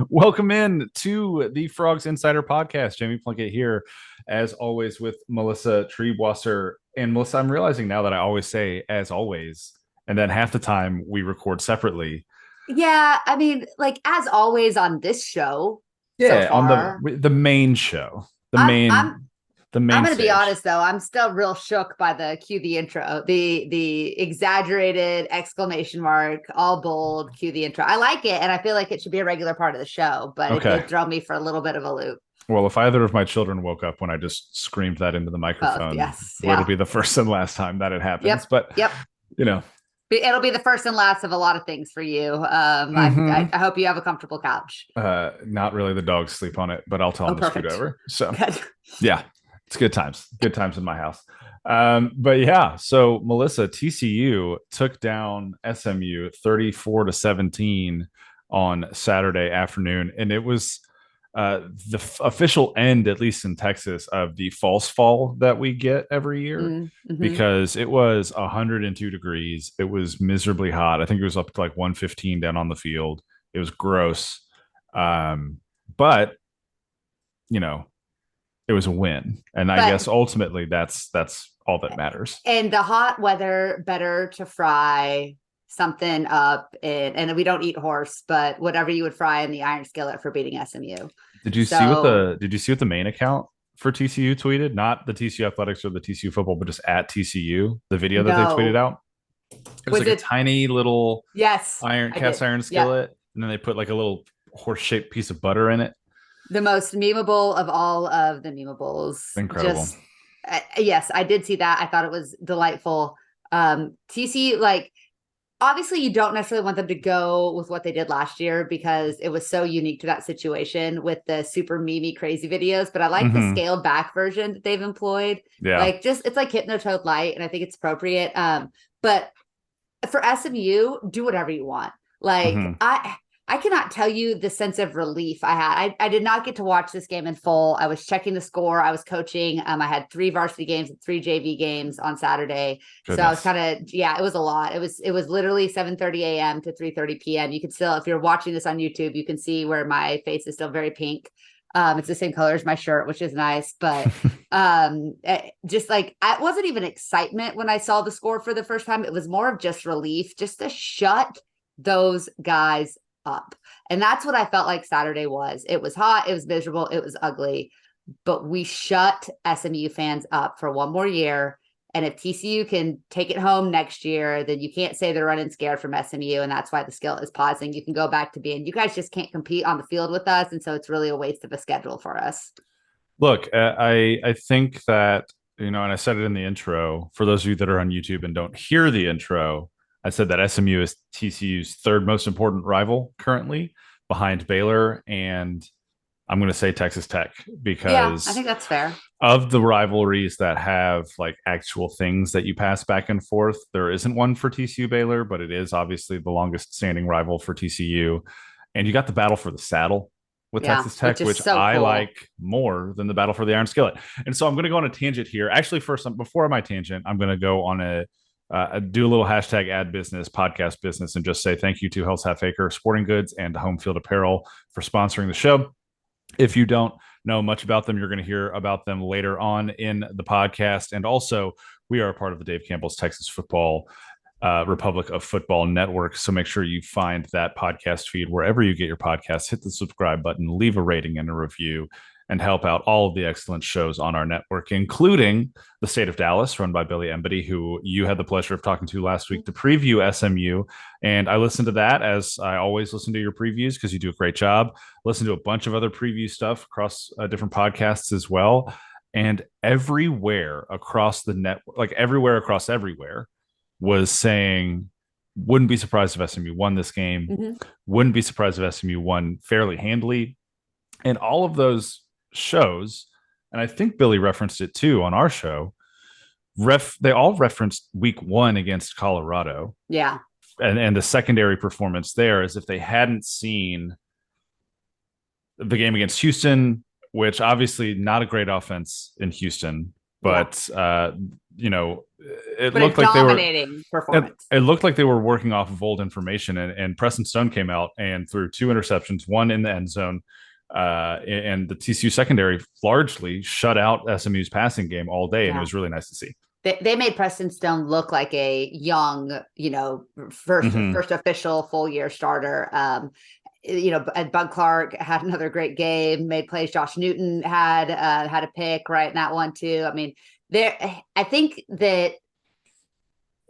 Welcome in to the Frogs Insider Podcast. Jamie Plunkett here, as always, with Melissa Triebwasser. And Melissa, I'm realizing now that I always say "as always," and then half the time we record separately. Yeah, I mean, like as always on this show so Yeah, on far, the main show, the I'm I'm main the I'm main gonna be stage. honest though, I'm still real shook by the cue the intro, the exaggerated exclamation mark, all bold, cue the intro. I like it, and I feel like it should be a regular part of the show, but it Okay. did throw me for a little bit of a loop. Well, if either of my children woke up when I just screamed that into the Oh microphone, yes, it'll yeah, be the first and last time that it happens. yep, But yep. you know, It'll be the first and last of a lot of things for you. mm-hmm. I hope you have a comfortable couch. Not really. The dogs sleep on it, but I'll tell Oh, them to scoot perfect. over. So Good. yeah, it's good times in my house. But yeah, so Melissa, TCU took down SMU 34-17 on Saturday afternoon, and it was official end, at least in Texas, of the false fall that we get every year Mm-hmm. because it was 102 degrees. It was miserably hot. I think it was up to like 115 down on the field. It was gross. Um, but you know, it was a win, and I But guess ultimately that's all that matters. in the hot weather, better to fry something up and we don't eat horse, but whatever you would fry in the iron skillet for beating SMU. So Did you see what the main account for TCU tweeted? Not the TCU Athletics or the TCU football, but just at TCU, the video that they tweeted no. out. It was Was like a it? tiny little Yes, iron I did. cast iron Yep. skillet, and then they put like a little horse shaped piece of butter in it. The most memeable of all of the memeables. Incredible. Just yes, I did see that. I thought it was delightful. TCU, like, obviously you don't necessarily want them to go with what they did last year because it was so unique to that situation with the super memey crazy videos, but I like the Mm-hmm. scaled back version that they've employed. Yeah. Like, just it's like Hypnotoad light, and I think it's appropriate. But for SMU, do whatever you want. Like, Mm-hmm. I cannot tell you the sense of relief I had. I did not get to watch this game in full. I was checking the score. I was coaching. I had 3 varsity games and 3 JV games on Saturday. So I was Goodness. kind of, yeah, it was a lot. It was literally 7:30 a.m. to 3:30 p.m. You can still, if you're watching this on YouTube, you can see where my face is still very pink. It's the same color as my shirt, which is nice, but just like it wasn't even excitement when I saw the score for the first time. It was more of just relief, just to shut those guys up. And that's what I felt like Saturday was. It was hot, it was miserable, it was ugly, but we shut SMU fans up for one more year. And if TCU can take it home next year, then you can't say they're running scared from SMU. And that's why the Skillet is pausing. You can go back to being, you guys just can't compete on the field with us. And so it's really a waste of a schedule for us. Look, I think that and I said it in the intro. For those of you that are on YouTube and don't hear the intro, I said that SMU is TCU's third most important rival currently, behind Baylor and I'm going to say Texas Tech Yeah, I because think that's fair. of the rivalries that have like actual things that you pass back and forth, there isn't one for TCU Baylor, but it is obviously the longest standing rival for TCU. And you got the battle for the saddle with Yeah, Texas which Tech, is which so I cool. like more than the battle for the Iron Skillet. And so I'm going to go on a tangent here. Actually, first, before my tangent, I'm going to go on do a little hashtag ad business, podcast business, and just say thank you to Hell's Half Acre Sporting Goods and Home Field Apparel for sponsoring the show. If you don't know much about them, you're going to hear about them later on in the podcast. And also, we are a part of the Dave Campbell's Texas Football Republic of Football Network. So make sure you find that podcast feed wherever you get your podcasts. Hit the subscribe button, leave a rating and a review, and help out all of the excellent shows on our network, including The State of Dallas, run by Billy Embody, who you had the pleasure of talking to last week to preview SMU. And I listened to that, as I always listen to your previews because you do a great job. Listen to a bunch of other preview stuff across different podcasts as well. And everywhere across the network, like everywhere across everywhere, was saying, wouldn't be surprised if SMU won this game. Mm-hmm. Wouldn't be surprised if SMU won fairly handily. And all of those shows, and I think Billy referenced it too on our show, they all referenced week one against Colorado Yeah. and the secondary performance there, as if they hadn't seen the game against Houston, which obviously not a great offense in Houston. Yeah. but it But a looked like they were. dominating It, performance. it looked like they were working off of old information, and Preston Stone came out and threw two interceptions, one in the end zone, and the TCU secondary largely shut out SMU's passing game all day, and it Yeah. was really nice to see. They made Preston Stone look like a young, Mm-hmm. first official full year starter. And Bud Clark had another great game, made plays. Josh Newton had a pick right in that one too. I mean, I think that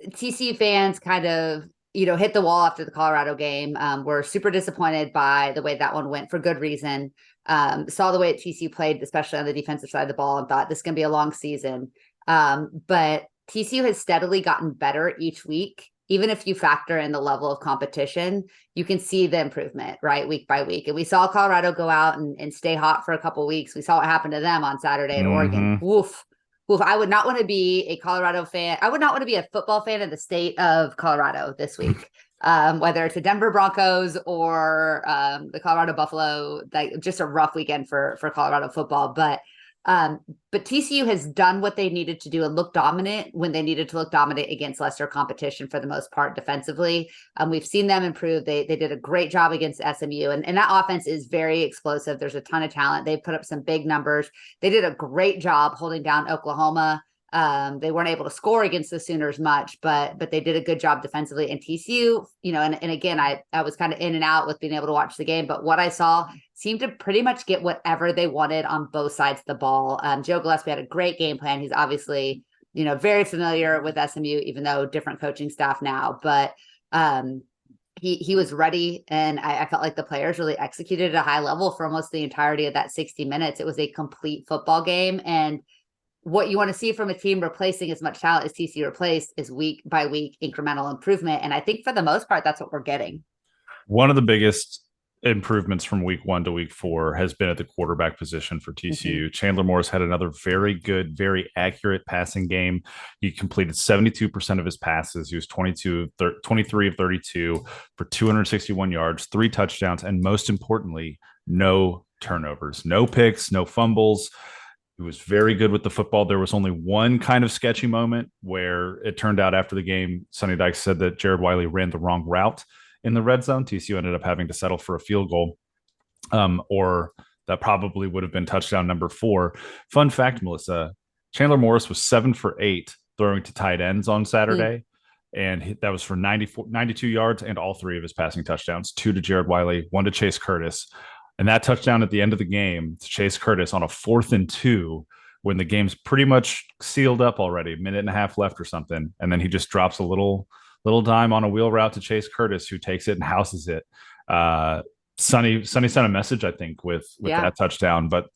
TCU fans kind of, hit the wall after the Colorado game. Were super disappointed by the way that one went for good reason. Saw the way TCU played, especially on the defensive side of the ball, and thought this is going to be a long season. But TCU has steadily gotten better each week. Even if you factor in the level of competition, you can see the improvement, right? Week by week. And we saw Colorado go out and stay hot for a couple of weeks. We saw what happened to them on Saturday at Oregon. Mm-hmm. Woof. Woof. I would not want to be a Colorado fan. I would not want to be a football fan of the state of Colorado this week. Whether it's the Denver Broncos or the Colorado Buffalo, just a rough weekend for Colorado football. But TCU has done what they needed to do and look dominant when they needed to look dominant against lesser competition for the most part defensively. We've seen them improve. They did a great job against SMU, and that offense is very explosive. There's a ton of talent. They've put up some big numbers. They did a great job holding down Oklahoma. They weren't able to score against the Sooners much, but they did a good job defensively. And TCU, and again, I was kind of in and out with being able to watch the game, but what I saw seemed to pretty much get whatever they wanted on both sides of the ball. Joe Gillespie had a great game plan. He's obviously, very familiar with SMU, even though different coaching staff now, but he was ready. And I felt like the players really executed at a high level for almost the entirety of that 60 minutes. It was a complete football game. And what you want to see from a team replacing as much talent as TCU replaced is week by week incremental improvement. And I think for the most part, that's what we're getting. One of the biggest improvements from week 1 to week 4 has been at the quarterback position for TCU. Mm-hmm. Chandler Morris had another very good, very accurate passing game. He completed 72% of his passes. He was 23 of 32 for 261 yards, 3 touchdowns, and most importantly, no turnovers, no picks, no fumbles. He was very good with the football. There was only one kind of sketchy moment where it turned out after the game, Sonny Dykes said that Jared Wiley ran the wrong route in the red zone. TCU ended up having to settle for a field goal, or that probably would have been touchdown number 4. Fun fact, Melissa, Chandler Morris was 7 for 8 throwing to tight ends on Saturday. And that was for 92 yards and all 3 of his passing touchdowns, 2 to Jared Wiley, 1 to Chase Curtis. And that touchdown at the end of the game to Chase Curtis on a 4th and 2 when the game's pretty much sealed up already, minute and a half left or something. And then he just drops a little dime on a wheel route to Chase Curtis, who takes it and houses it. Sonny sent a message, I think, with that touchdown. But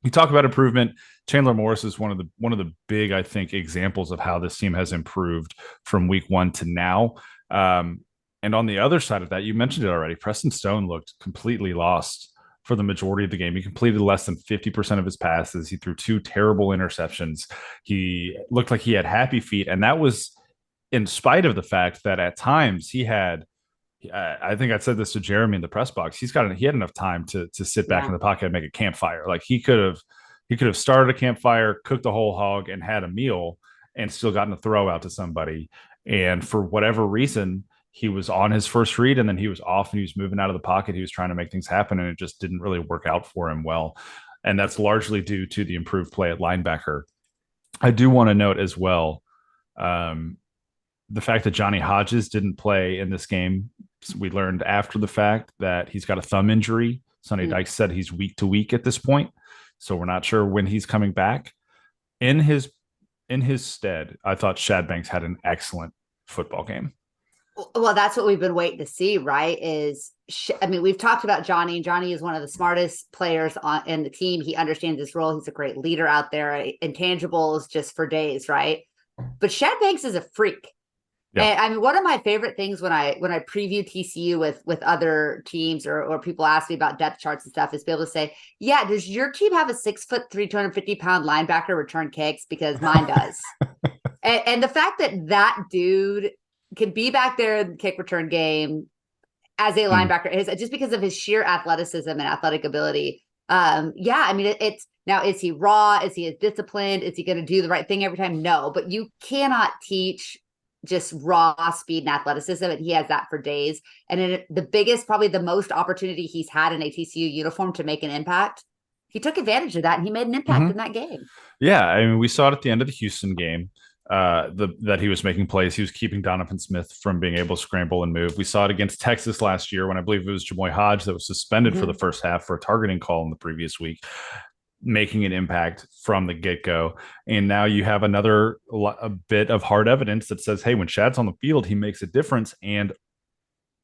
you talk about improvement. Chandler Morris is one of the big, I think, examples of how this team has improved from week 1 to now. And on the other side of that, you mentioned it already. Preston Stone looked completely lost for the majority of the game. He completed less than 50% of his passes. He threw 2 terrible interceptions. He looked like he had happy feet. And that was in spite of the fact that at times he had, I think I said this to Jeremy in the press box, he had enough time to sit back in the pocket and make a campfire. Like he could have started a campfire, cooked the whole hog and had a meal and still gotten a throw out to somebody. And for whatever reason, he was on his first read and then he was off and he was moving out of the pocket. He was trying to make things happen and it just didn't really work out for him well. And that's largely due to the improved play at linebacker. I do want to note as well, the fact that Johnny Hodges didn't play in this game. We learned after the fact that he's got a thumb injury. Sonny Dykes said he's week to week at this point. So we're not sure when he's coming back. In his stead, I thought Shad Banks had an excellent football game. Well, that's what we've been waiting to see, right? We've talked about Johnny. Johnny is one of the smartest players in the team. He understands his role. He's a great leader out there. Intangibles just for days, right? But Shad Banks is a freak. Yeah. And one of my favorite things when I preview TCU with other teams or people ask me about depth charts and stuff is be able to say, yeah, does your team have a 6'3", 250-pound linebacker return kicks? Because mine does. and the fact that dude can be back there in the kick return game as a linebacker is just because of his sheer athleticism and athletic ability. It's Now, is he raw? Is he disciplined? Is he going to do the right thing every time? No, but you cannot teach just raw speed and athleticism, and he has that for days. And in the biggest, probably the most opportunity he's had in a TCU uniform to make an impact, he took advantage of that and he made an impact in that game. Yeah, I mean, we saw it at the end of the Houston game. That he was making plays. He was keeping Donovan Smith from being able to scramble and move. We saw it against Texas last year when I believe it was Jamoy Hodge that was suspended for the first half for a targeting call in the previous week, making an impact from the get-go. And now you have a bit of hard evidence that says, hey, when Shad's on the field, he makes a difference. And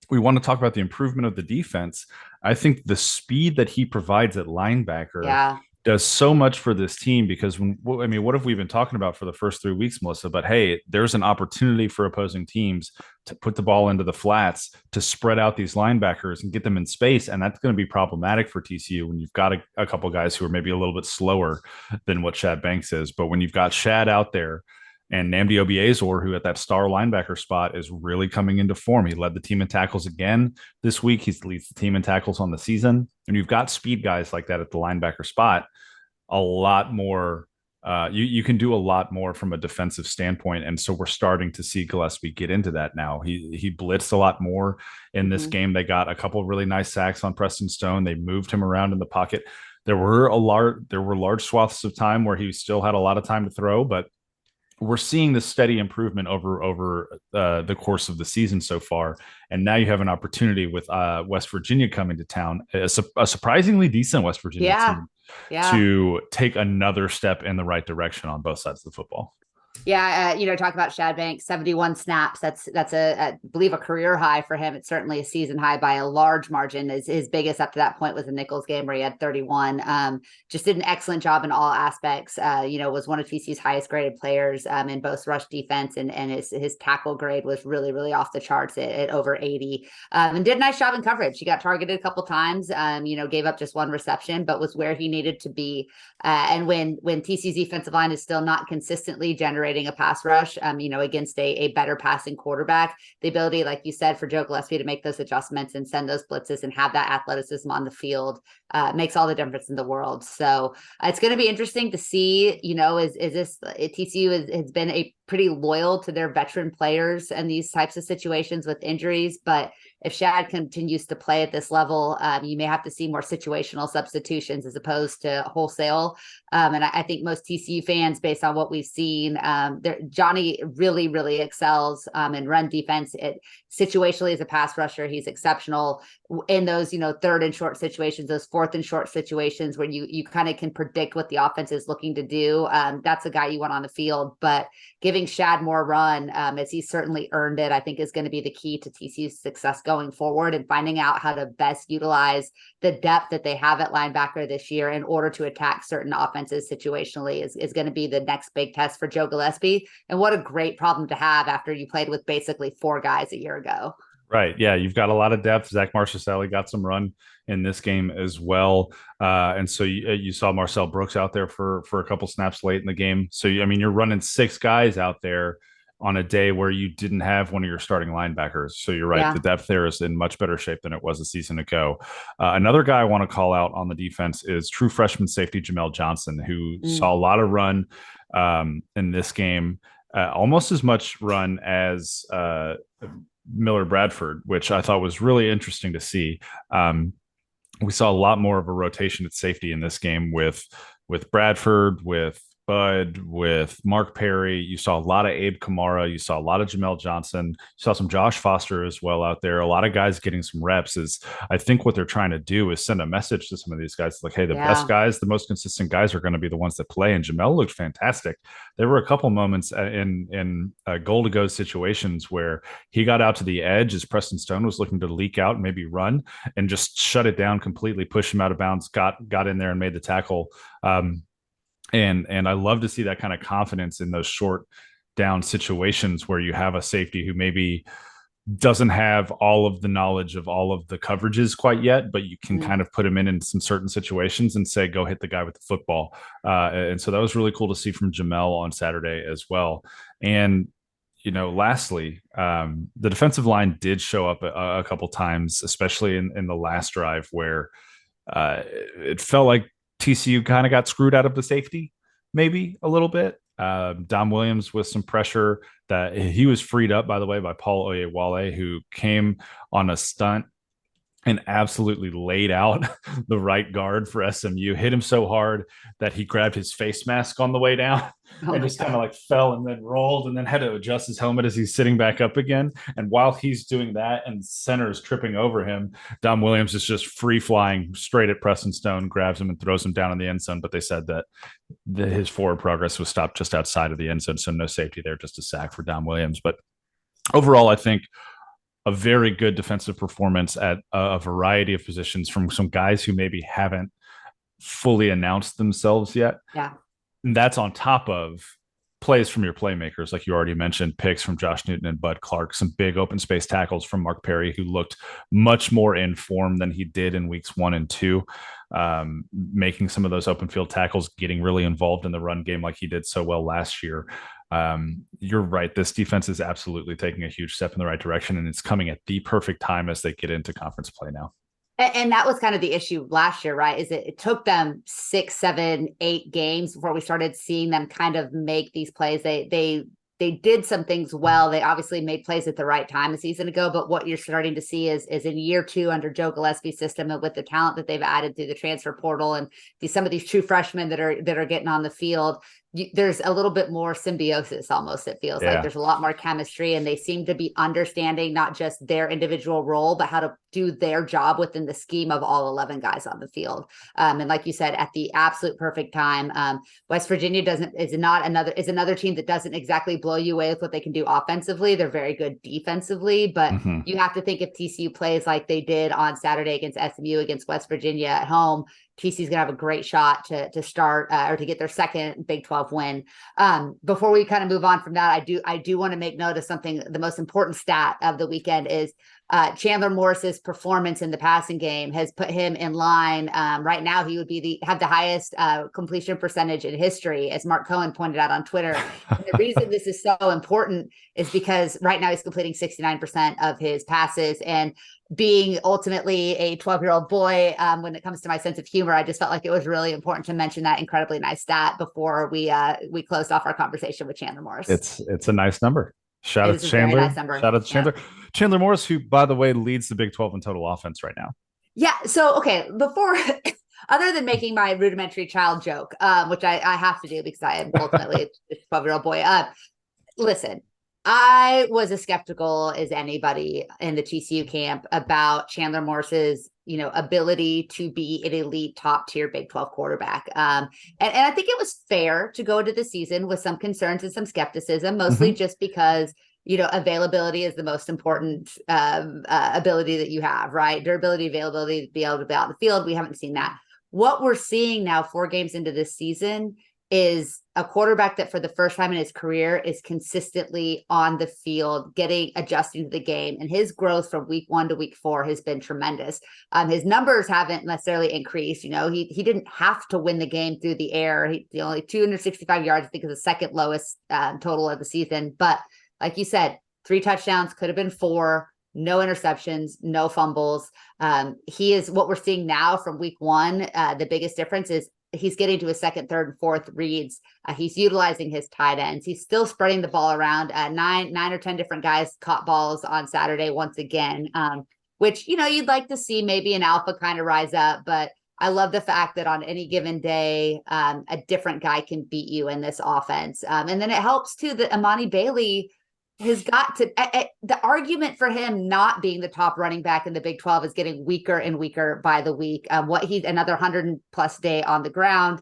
we want to talk about the improvement of the defense. I think the speed that he provides at linebacker does so much for this team, because what have we been talking about for the first 3 weeks, Melissa? But hey, there's an opportunity for opposing teams to put the ball into the flats, to spread out these linebackers and get them in space. And that's going to be problematic for TCU when you've got a couple guys who are maybe a little bit slower than what Shad Banks is. But when you've got Shad out there and Nnamdi Obiezor, who at that star linebacker spot is really coming into form. He led the team in tackles again this week. He leads the team in tackles on the season. And you've got speed guys like that at the linebacker spot. A lot more. You can do a lot more from a defensive standpoint. And so we're starting to see Gillespie get into that now. He blitzed a lot more in this game. They got a couple of really nice sacks on Preston Stone. They moved him around in the pocket. There were large swaths of time where he still had a lot of time to throw, but we're seeing this steady improvement over the course of the season so far. And now you have an opportunity with West Virginia coming to town, a surprisingly decent West Virginia team, to take another step in the right direction on both sides of the football. Yeah, talk about Shad Banks, 71 snaps. That's I believe a career high for him. It's certainly a season high by a large margin. His biggest up to that point was the Nichols game where he had 31. Just did an excellent job in all aspects. Was one of TCU's highest graded players in both rush defense, and his tackle grade was really, really off the charts at over 80. And did a nice job in coverage. He got targeted a couple times, gave up just one reception, but was where he needed to be. And when TCU's defensive line is still not consistently generating a pass rush, against a better passing quarterback, the ability, like you said, for Joe Gillespie to make those adjustments and send those blitzes and have that athleticism on the field makes all the difference in the world. So it's going to be interesting to see, is this TCU has been pretty loyal to their veteran players and these types of situations with injuries. But if Shad continues to play at this level, you may have to see more situational substitutions as opposed to wholesale. And I think most TCU fans, based on what we've seen, Johnny really, really excels in run defense. Situationally as a pass rusher, he's exceptional in those, third and short situations, those fourth and short situations where you kind of can predict what the offense is looking to do. That's a guy you want on the field, but giving Shad more run, as he's certainly earned it, I think is going to be the key to TCU's success going forward, and finding out how to best utilize the depth that they have at linebacker this year in order to attack certain offenses situationally is going to be the next big test for Joe Gillespie. And what a great problem to have after you played with basically 4 guys a year ago. Right. Yeah. You've got a lot of depth. Zach Marchessault got some run in this game as well. And so you saw Marcel Brooks out there for a couple snaps late in the game. So, you're running 6 guys out there on a day where you didn't have one of your starting linebackers. So you're right. Yeah. The depth there is in much better shape than it was a season ago. Another guy I want to call out on the defense is true freshman safety Jamel Johnson, who saw a lot of run in this game, almost as much run as Miller Bradford, which I thought was really interesting to see. We saw a lot more of a rotation at safety in this game with Bradford, with Bud, with Mark Perry. You saw a lot of Abe Kamara. You saw a lot of Jamel Johnson. You saw some Josh Foster as well out there. A lot of guys getting some reps. Is I think what they're trying to do is send a message to some of these guys like, hey, the best guys, the most consistent guys are going to be the ones that play. And Jamel looked fantastic. There were a couple moments in goal to go situations where he got out to the edge as Preston Stone was looking to leak out and maybe run, and just shut it down completely, push him out of bounds, got in there and made the tackle. And I love to see that kind of confidence in those short down situations where you have a safety who maybe doesn't have all of the knowledge of all of the coverages quite yet, but you can kind of put him in some certain situations and say, go hit the guy with the football. And so that was really cool to see from Jamel on Saturday as well. And, lastly, the defensive line did show up a couple times, especially in the last drive where it felt like TCU kind of got screwed out of the safety, maybe a little bit. Dom Williams with some pressure that he was freed up, by the way, by Paul Oyewale, who came on a stunt and absolutely laid out the right guard for SMU, hit him so hard that he grabbed his face mask on the way down and just kind of like fell and then rolled and then had to adjust his helmet as he's sitting back up again. And while he's doing that and center is tripping over him, Dom Williams is just free flying straight at Preston Stone, grabs him and throws him down in the end zone. But they said that his forward progress was stopped just outside of the end zone. So no safety there, just a sack for Dom Williams. But overall, I think a very good defensive performance at a variety of positions from some guys who maybe haven't fully announced themselves yet. Yeah. And that's on top of plays from your playmakers, like you already mentioned, picks from Josh Newton and Bud Clark, some big open space tackles from Mark Perry, who looked much more in form than he did in weeks 1 and 2, making some of those open field tackles, getting really involved in the run game like he did so well last year. You're right. This defense is absolutely taking a huge step in the right direction, and it's coming at the perfect time as they get into conference play now. And that was kind of the issue last year, right? Is it took them 6, 7, 8 games before we started seeing them kind of make these plays. They did some things well. They obviously made plays at the right time a season ago, but what you're starting to see is in year 2 under Joe Gillespie's system and with the talent that they've added through the transfer portal and some of these true freshmen that are getting on the field, there's a little bit more symbiosis almost. It feels like there's a lot more chemistry, and they seem to be understanding not just their individual role, but how to do their job within the scheme of all 11 guys on the field. And like you said, at the absolute perfect time. West Virginia is another team that doesn't exactly blow you away with what they can do offensively. They're very good defensively, but you have to think if TCU plays like they did on Saturday against SMU, against West Virginia at home, TCU's gonna have a great shot to start or to get their second Big 12 win. Before we kind of move on from that, I do want to make note of something. The most important stat of the weekend is Chandler Morris's performance in the passing game has put him in line. Right now, he would have the highest completion percentage in history, as Mark Cohen pointed out on Twitter. And the reason this is so important is because right now he's completing 69% of his passes, and being ultimately a 12-year-old boy, when it comes to my sense of humor, I just felt like it was really important to mention that incredibly nice stat before we closed off our conversation with Chandler Morris. It's a nice number. Shout out to Chandler. Nice number. Shout out to Chandler. Yep. Chandler Morris, who, by the way, leads the Big 12 in total offense right now. Yeah. So, okay, before, other than making my rudimentary child joke, which I have to do because I am ultimately a 12-year-old boy. Listen, I was as skeptical as anybody in the TCU camp about Chandler Morris's, ability to be an elite top tier Big 12 quarterback. And I think it was fair to go into the season with some concerns and some skepticism, mostly just because, availability is the most important ability that you have, right? Durability, availability, to be able to be out in the field. We haven't seen that. What we're seeing now 4 games into this season is a quarterback that for the first time in his career is consistently on the field, adjusting to the game. And his growth from week 1 to week 4 has been tremendous. His numbers haven't necessarily increased. He didn't have to win the game through the air. He only 265 yards, I think, is the second lowest total of the season. But like you said, 3 touchdowns, could have been 4. No interceptions, no fumbles. He is what we're seeing now from week 1. The biggest difference is he's getting to his second, third, and fourth reads. He's utilizing his tight ends. He's still spreading the ball around. 9 or 10 different guys caught balls on Saturday once again, which, you'd like to see maybe an alpha kind of rise up. But I love the fact that on any given day, a different guy can beat you in this offense. And then it helps, too, that Amani Bailey has got to the argument for him not being the top running back in the Big 12 is getting weaker and weaker by the week. He's another 100+ day on the ground.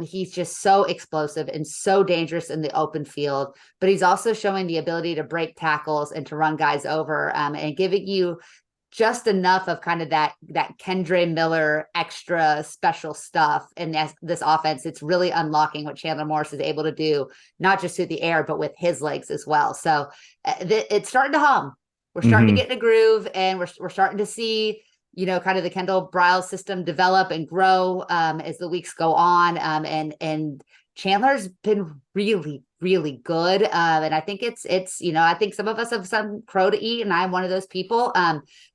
He's just so explosive and so dangerous in the open field, but he's also showing the ability to break tackles and to run guys over, and giving you just enough of kind of that Kendre Miller extra special stuff in this offense. It's really unlocking what Chandler Morris is able to do, not just through the air, but with his legs as well. So it's starting to hum. We're starting to get in a groove, and we're starting to see, kind of the Kendall Briles system develop and grow as the weeks go on. And Chandler's been really, really good. And I think it's, I think some of us have some crow to eat, and I'm one of those people.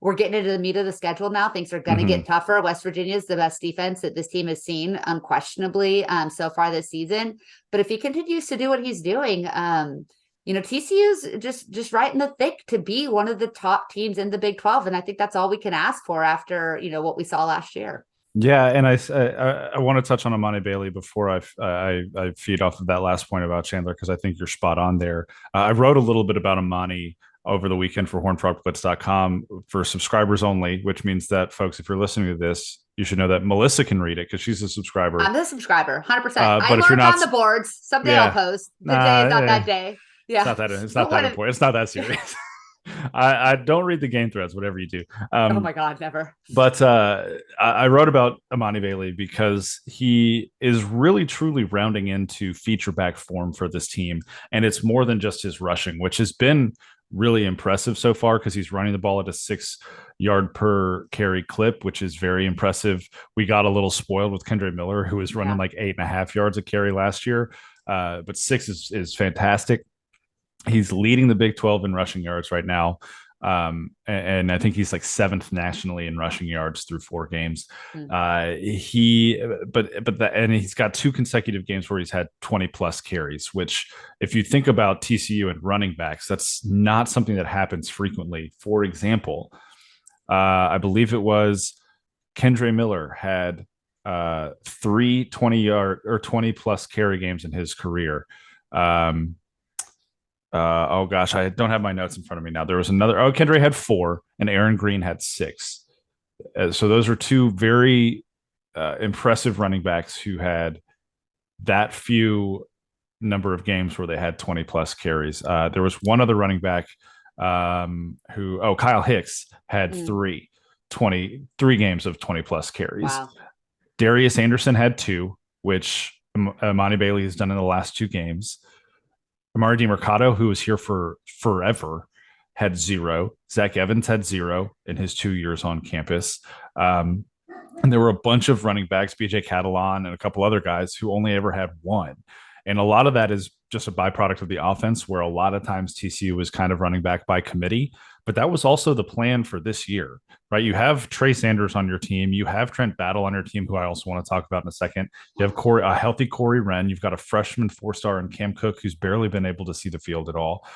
We're getting into the meat of the schedule now. Things are going to get tougher. West Virginia is the best defense that this team has seen, unquestionably, so far this season. But if he continues to do what he's doing, TCU's just right in the thick to be one of the top teams in the Big 12. And I think that's all we can ask for after, what we saw last year. Yeah, and I want to touch on Amani Bailey before I feed off of that last point about Chandler, because I think you're spot on there. I wrote a little bit about Amani over the weekend for hornfrogblitz.com for subscribers only, which means that, folks, if you're listening to this, you should know that Melissa can read it because she's a subscriber. I'm a subscriber, 100%. But if you're not on the boards, someday I'll post. The day is not that day. Yeah, it's not that important. It's not that serious. I don't read the game threads, whatever you do. Oh my God, never. But I wrote about Amani Bailey because he is really truly rounding into feature back form for this team. And it's more than just his rushing, which has been really impressive so far because he's running the ball at a 6-yard per carry clip, which is very impressive. We got a little spoiled with Kendre Miller, who was running like 8.5 yards a carry last year. But 6 is fantastic. He's leading the Big 12 in rushing yards right now. And I think he's like 7th nationally in rushing yards through 4 games. And he's got 2 consecutive games where he's had 20 plus carries, which, if you think about TCU and running backs, that's not something that happens frequently. For example, I believe it was Kendre Miller had 3 20-yard or 20 plus carry games in his career. Oh gosh, I don't have my notes in front of me now. There was another. Oh, Kendre had 4, and Aaron Green had 6. So those are 2 very impressive running backs who had that few number of games where they had 20 plus carries. There was one other running back Kyle Hicks had 3 games of 20 plus carries. Wow. Darius Anderson had 2, which Amani Bailey has done in the last 2 games. Amari DiMercato, who was here for forever, had 0. Zach Evans had 0 in his 2 years on campus. And there were a bunch of running backs, BJ Catalan and a couple other guys, who only ever had 1. And a lot of that is just a byproduct of the offense, where a lot of times TCU was kind of running back by committee. But that was also the plan for this year, right? You have Trey Sanders on your team. You have Trent Battle on your team, who I also want to talk about in a second. You have a healthy Corey Wren. You've got a freshman 4-star in Cam Cook, who's barely been able to see the field at all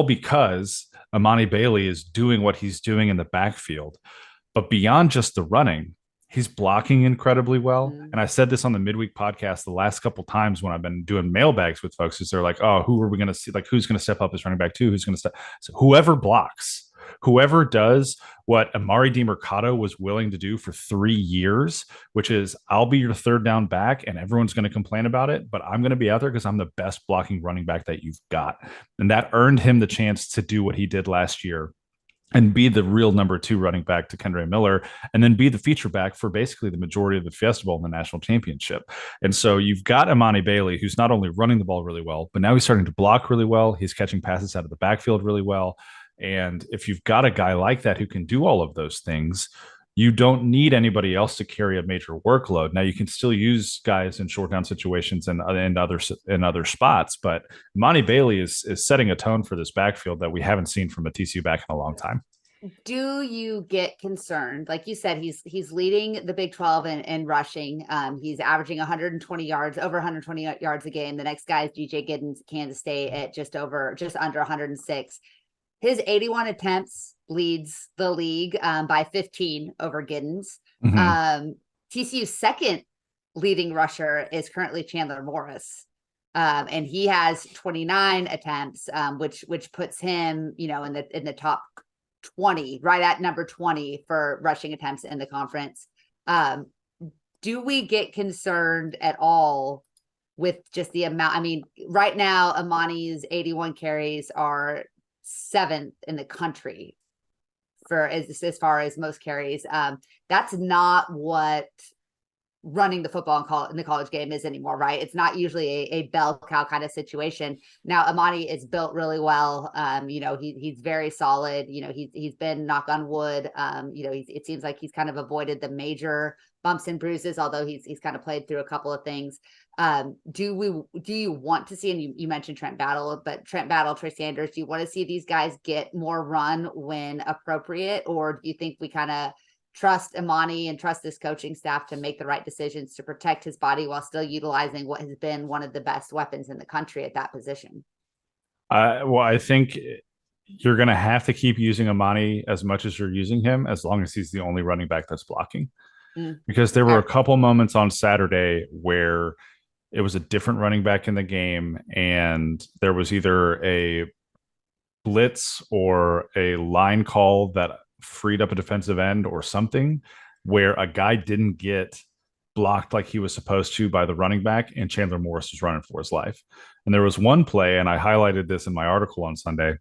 because Amani Bailey is doing what he's doing in the backfield. But beyond just the running, he's blocking incredibly well. And I said this on the midweek podcast the last couple times when I've been doing mailbags with folks, is they're like, oh, who are we going to see? Like, who's going to step up as running back 2? Who's going to step? So whoever blocks, whoever does what Amari DiMercato was willing to do for 3 years, which is, I'll be your 3rd down back and everyone's going to complain about it, but I'm going to be out there because I'm the best blocking running back that you've got. And that earned him the chance to do what he did last year and be the real number 2 running back to Kendre Miller, and then be the feature back for basically the majority of the Fiesta Bowl in the national championship. And so you've got Amani Bailey, who's not only running the ball really well, but now he's starting to block really well. He's catching passes out of the backfield really well. And if you've got a guy like that who can do all of those things, you don't need anybody else to carry a major workload. Now, you can still use guys in short down situations and other spots, but Amani Bailey is setting a tone for this backfield that we haven't seen from a TCU back in a long time. Do you get concerned? Like you said, he's leading the Big 12 in rushing. He's averaging 120 yards, over 120 yards a game. The next guy is DJ Giddens, Kansas State, at just under 106. His 81 attempts leads the league by 15 over Giddens. TCU's second leading rusher is currently Chandler Morris. And he has 29 attempts, which puts him, in the top 20, right at number 20 for rushing attempts in the conference. Do we get concerned at all with just the amount? I mean, right now, Amani's 81 carries are 7th in the country for as far as most carries. That's not what running the football in the college game is anymore, right? It's not usually a bell cow kind of situation. Now, Amani is built really well. He's very solid. He's been, knock on wood. It seems like he's kind of avoided the major bumps and bruises, although he's kind of played through a couple of things. Do you want to see, and you mentioned Trent Battle, but Trent Battle, Trey Sanders, do you want to see these guys get more run when appropriate, or do you think we kind of trust Imani and trust this coaching staff to make the right decisions to protect his body while still utilizing what has been one of the best weapons in the country at that position? Well, I think you're going to have to keep using Imani as much as you're using him, as long as he's the only running back that's blocking. Because there were a couple moments on Saturday where it was a different running back in the game, and there was either a blitz or a line call that freed up a defensive end or something where a guy didn't get blocked like he was supposed to by the running back, and Chandler Morris was running for his life. And there was one play, and I highlighted this in my article on Sunday,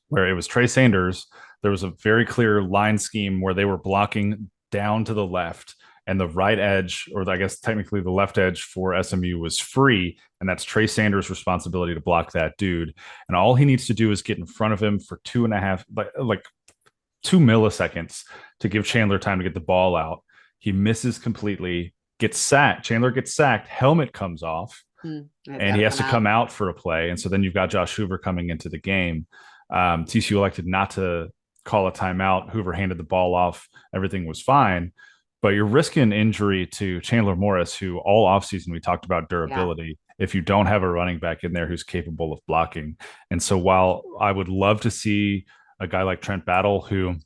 where it was Trey Sanders. There was a very clear line scheme where they were blocking down to the left, and the right edge, or I guess technically the left edge for SMU, was free. And that's Trey Sanders' responsibility to block that dude. And all he needs to do is get in front of him for 2 milliseconds to give Chandler time to get the ball out. He misses completely, gets sacked. Chandler gets sacked, helmet comes off, and he has to come out for a play. And so then you've got Josh Hoover coming into the game. TCU elected not to call a timeout. Hoover handed the ball off. Everything was fine. But you're risking injury to Chandler Morris, who all offseason we talked about durability, if you don't have a running back in there who's capable of blocking. And so while I would love to see a guy like Trent Battle, who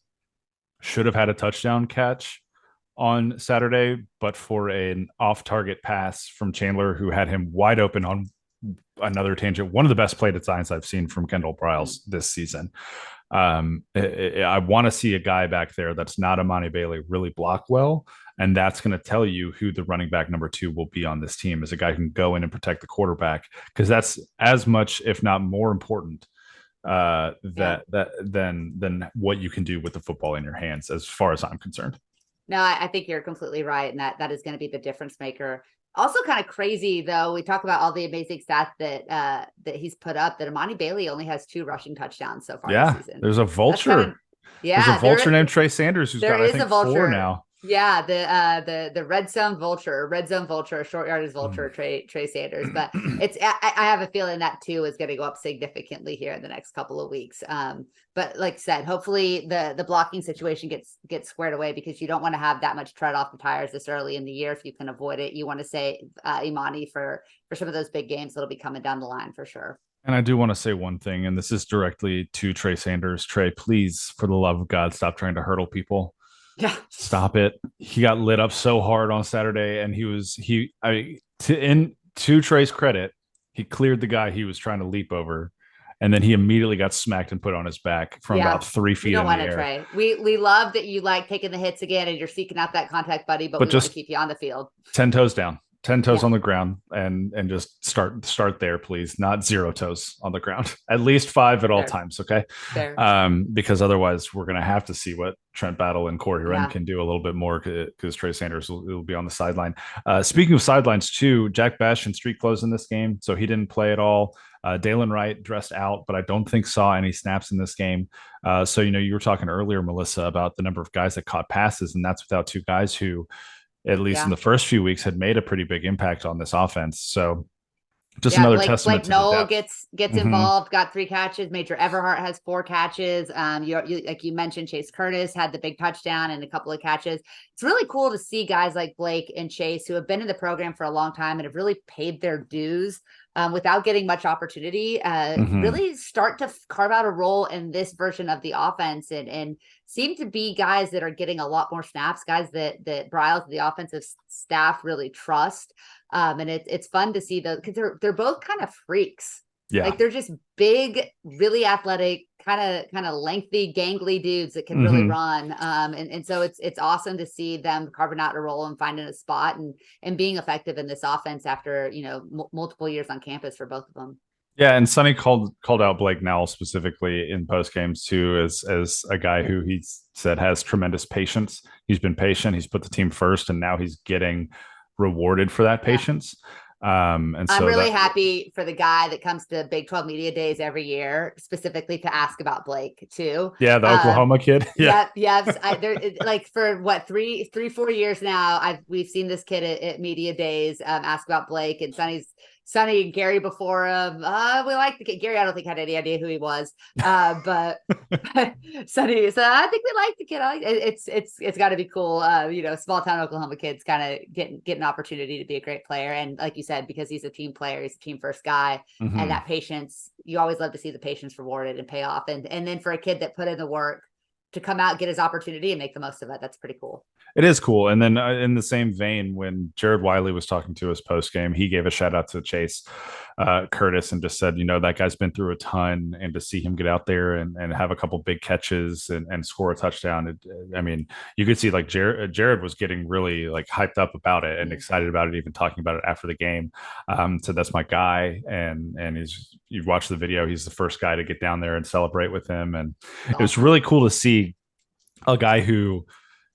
should have had a touchdown catch on Saturday, but for an off-target pass from Chandler, who had him wide open on another tangent, one of the best play designs I've seen from Kendall Briles this season. I want to see a guy back there that's not Imani Bailey really block well, and that's going to tell you who the running back number 2 will be on this team, is a guy who can go in and protect the quarterback, because that's as much, if not more important, than what you can do with the football in your hands, as far as I'm concerned. No, I think you're completely right, and that is going to be the difference maker. Also kind of crazy, though, we talk about all the amazing stats that he's put up, that Imani Bailey only has 2 rushing touchdowns so far this season. There's a vulture. There's a vulture named Trey Sanders who's got, I think, 4 now. Yeah, the red zone vulture, short yardage vulture, Trey Sanders. But I have a feeling that too is going to go up significantly here in the next couple of weeks. But like I said, hopefully the blocking situation gets squared away, because you don't want to have that much tread off the tires this early in the year if you can avoid it. You want to say Imani for some of those big games that'll be coming down the line for sure. And I do want to say one thing, and this is directly to Trey Sanders. Trey, please, for the love of God, stop trying to hurdle people. Yeah, stop it. He got lit up so hard on Saturday, and to Trey's credit, he cleared the guy he was trying to leap over, and then he immediately got smacked and put on his back from about 3 feet in the air. Trey. We love that you like taking the hits again and you're seeking out that contact buddy, but we just want to keep you on the field. 10 toes down. 10 toes on the ground, and just start there, please. Not 0 toes on the ground. At least 5 at all times, okay? Because otherwise we're going to have to see what Trent Battle and Corey Wren can do a little bit more, because Trey Sanders will be on the sideline. Speaking of sidelines too, Jack Besh in street clothes in this game, so he didn't play at all. Dalen Wright dressed out, but I don't think saw any snaps in this game. So you were talking earlier, Melissa, about the number of guys that caught passes, and that's without 2 guys who, at least in the first few weeks, had made a pretty big impact on this offense. So just another testament. Blake Noel gets involved, got 3 catches. Major Everhart has 4 catches. You like you mentioned, Chase Curtis had the big touchdown and a couple of catches. It's really cool to see guys like Blake and Chase, who have been in the program for a long time and have really paid their dues without getting much opportunity, really start to carve out a role in this version of the offense, and seem to be guys that are getting a lot more snaps, guys that Briles, the offensive staff, really trust. And it's fun to see those, because they're both kind of freaks. Yeah. Like they're just big, really athletic, kind of lengthy, gangly dudes that can really run. And so it's awesome to see them carving out a role and finding a spot and being effective in this offense after, multiple years on campus for both of them. Yeah, and Sonny called out Blake Nowell specifically in post games too, as a guy who he said has tremendous patience. He's been patient. He's put the team first, and now he's getting rewarded for that patience. And I'm so really that, happy for the guy that comes to Big 12 Media Days every year, specifically to ask about Blake too. yeah, the Oklahoma kid. Yeah. Yep, yep. Like for what 4 years now, we've seen this kid at Media Days ask about Blake, and Sonny and Gary before him. We like the kid. Gary, I don't think had any idea who he was. But Sonny, so I think we like the kid. It's got to be cool. Small town Oklahoma kids kind of get an opportunity to be a great player, and like you said, because he's a team player, he's a team first guy, and that patience. You always love to see the patience rewarded and pay off, and then for a kid that put in the work to come out, get his opportunity, and make the most of it. That's pretty cool. It is cool. And then in the same vein, when Jared Wiley was talking to us post game, he gave a shout out to Chase Curtis and just said, that guy's been through a ton, and to see him get out there and have a couple big catches and score a touchdown. I mean, you could see like Jared was getting really like hyped up about it and excited about it, even talking about it after the game. So that's my guy. And you watch the video, he's the first guy to get down there and celebrate with him. And it was really cool to see a guy who,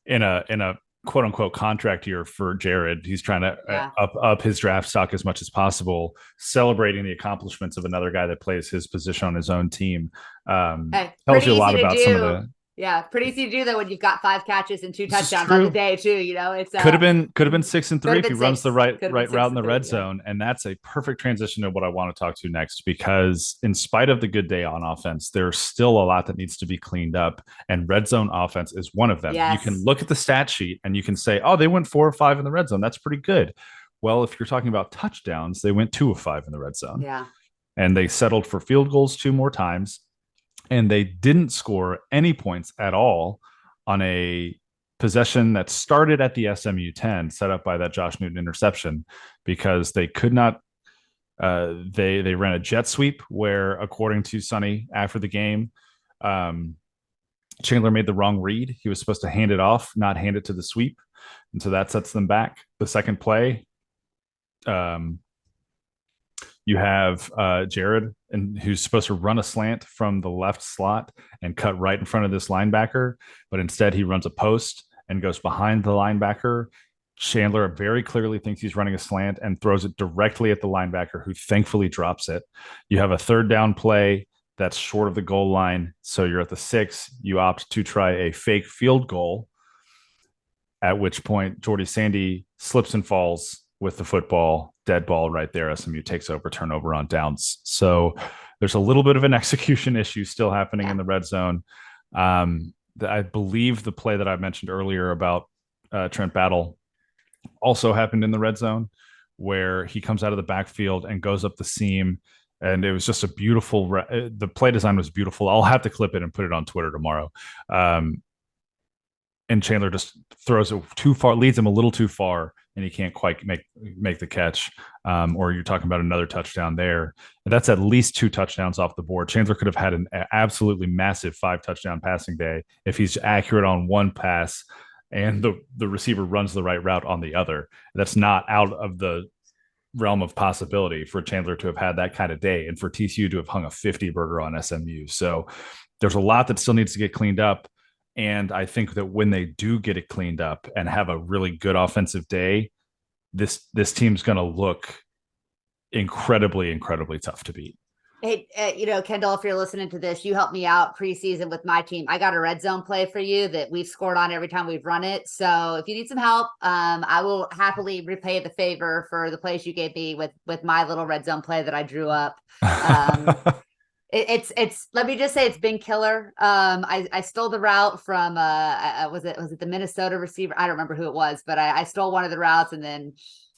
in a quote unquote contract year for Jared, he's trying to up his draft stock as much as possible, celebrating the accomplishments of another guy that plays his position on his own team. Tells you a lot about some of the. Yeah, pretty easy to do that when you've got 5 catches and 2 touchdowns on the day too. It's could have been 6-3 if he runs the right route in the red zone, and that's a perfect transition to what I want to talk to next. Because in spite of the good day on offense, there's still a lot that needs to be cleaned up, and red zone offense is one of them. Yes. You can look at the stat sheet and you can say, oh, they went 4 or 5 in the red zone. That's pretty good. Well, if you're talking about touchdowns, they went 2 of 5 in the red zone. Yeah, and they settled for field goals 2 more times. And they didn't score any points at all on a possession that started at the SMU 10, set up by that Josh Newton interception, because they could not. They ran a jet sweep where, according to Sonny after the game, Chandler made the wrong read. He was supposed to hand it off, not hand it to the sweep, and so that sets them back. The second play, you have Jared, who's supposed to run a slant from the left slot and cut right in front of this linebacker, but instead he runs a post and goes behind the linebacker. Chandler very clearly thinks he's running a slant and throws it directly at the linebacker, who thankfully drops it. You have a third down play that's short of the goal line, so you're at the 6. You opt to try a fake field goal, at which point Jordy Sandy slips and falls with the football, dead ball right there. SMU takes over, turnover on downs. So there's a little bit of an execution issue still happening in the red zone. I believe the play that I mentioned earlier about Trent Battle also happened in the red zone, where he comes out of the backfield and goes up the seam. And it was just a beautiful, the play design was beautiful. I'll have to clip it and put it on Twitter tomorrow. And Chandler just throws it too far, leads him a little too far, and he can't quite make the catch. Or you're talking about another touchdown there. That's at least 2 touchdowns off the board. Chandler could have had an absolutely massive 5-touchdown passing day if he's accurate on one pass and the receiver runs the right route on the other. That's not out of the realm of possibility for Chandler to have had that kind of day, and for TCU to have hung a 50 burger on SMU. So there's a lot that still needs to get cleaned up. And I think that when they do get it cleaned up and have a really good offensive day, this team's going to look incredibly, incredibly tough to beat. Hey, Kendall, if you're listening to this, you helped me out preseason with my team. I got a red zone play for you that we've scored on every time we've run it. So if you need some help, I will happily repay the favor for the plays you gave me with my little red zone play that I drew up. It's let me just say it's been killer. I stole the route from was it the Minnesota receiver? I don't remember who it was, but I stole one of the routes and then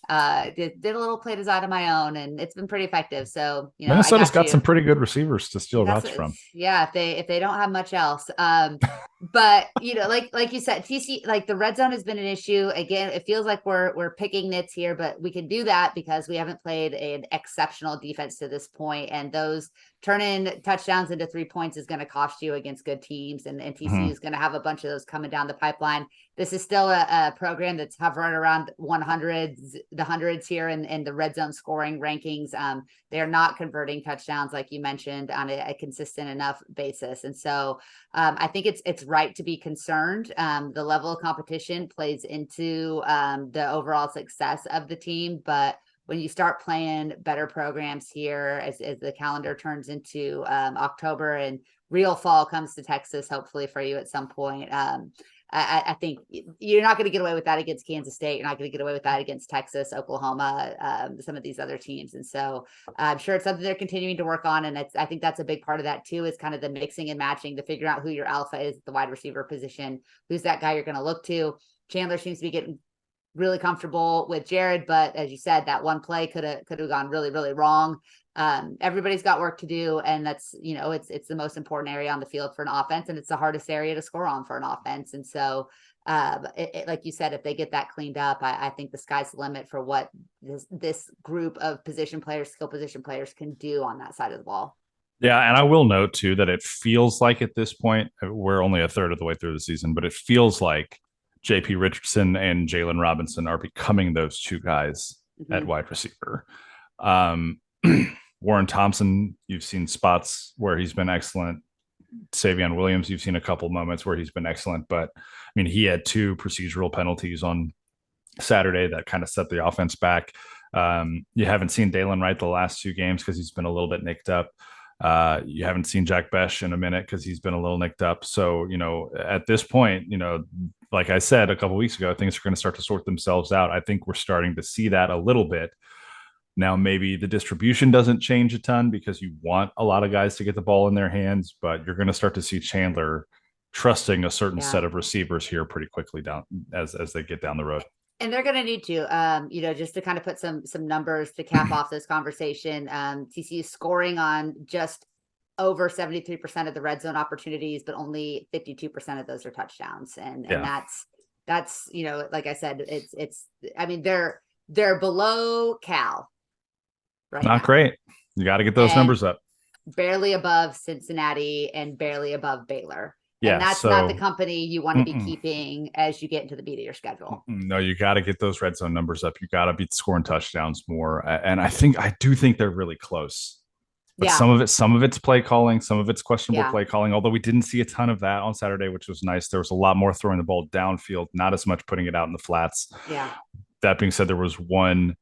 did a little play design of my own, and it's been pretty effective. So Minnesota's got some pretty good receivers to steal routes from. Yeah, if they don't have much else. But like you said, TC, like the red zone has been an issue. Again, it feels like we're picking nits here, but we can do that because we haven't played an exceptional defense to this point, and those turning touchdowns into 3 points is going to cost you against good teams, and TCU is going to have a bunch of those coming down the pipeline. This is still a program that's hovering around the hundreds here in the red zone scoring rankings. They're not converting touchdowns, like you mentioned, on a consistent enough basis. And so I think it's right to be concerned. The level of competition plays into the overall success of the team, but when you start playing better programs here as the calendar turns into October and real fall comes to Texas, hopefully for you at some point. I think you're not going to get away with that against Kansas State. You're not going to get away with that against Texas, Oklahoma, some of these other teams. And so I'm sure it's something they're continuing to work on. And I think that's a big part of that too, is kind of the mixing and matching to figure out who your alpha is at the wide receiver position. Who's that guy you're going to look to? Chandler seems to be getting really comfortable with Jared, but as you said, that one play could have gone really, really wrong. Everybody's got work to do, and that's, it's the most important area on the field for an offense, and it's the hardest area to score on for an offense. And so like you said, if they get that cleaned up, I think the sky's the limit for what this group of skill position players can do on that side of the ball. Yeah, and I will note too that it feels like at this point, we're only a third of the way through the season, but it feels like JP Richardson and Jalen Robinson are becoming those two guys at wide receiver. Warren Thompson, you've seen spots where he's been excellent. Savion Williams, you've seen a couple moments where he's been excellent, but I mean, he had 2 procedural penalties on Saturday that kind of set the offense back. You haven't seen Dalen Wright the last 2 games because he's been a little bit nicked up. You haven't seen Jack Besh in a minute because he's been a little nicked up. So, at this point, like I said a couple of weeks ago, things are going to start to sort themselves out. I think we're starting to see that a little bit. Now, maybe the distribution doesn't change a ton because you want a lot of guys to get the ball in their hands, but you're going to start to see Chandler trusting a certain set of receivers here pretty quickly down as they get down the road. And they're going to need to, just to kind of put some numbers to cap off this conversation. TCU scoring on just over 73% of the red zone opportunities, but only 52% of those are touchdowns. And that's, like I said, they're below Cal. Right. Not great. You got to get those numbers up. Barely above Cincinnati and barely above Baylor. Yeah, and that's not the company you want to be keeping as you get into the beat of your schedule. No, you got to get those red zone numbers up. You got to be scoring touchdowns more. And I do think they're really close. But some of it's play calling, some of it's questionable play calling, although we didn't see a ton of that on Saturday, which was nice. There was a lot more throwing the ball downfield, not as much putting it out in the flats. Yeah. That being said, there was 1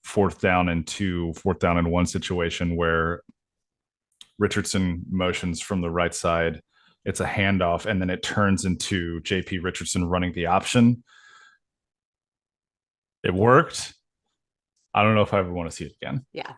4th down and 1 situation where Richardson motions from the right side. It's a handoff, and then it turns into JP Richardson running the option. It worked. I don't know if I ever want to see it again. Yeah.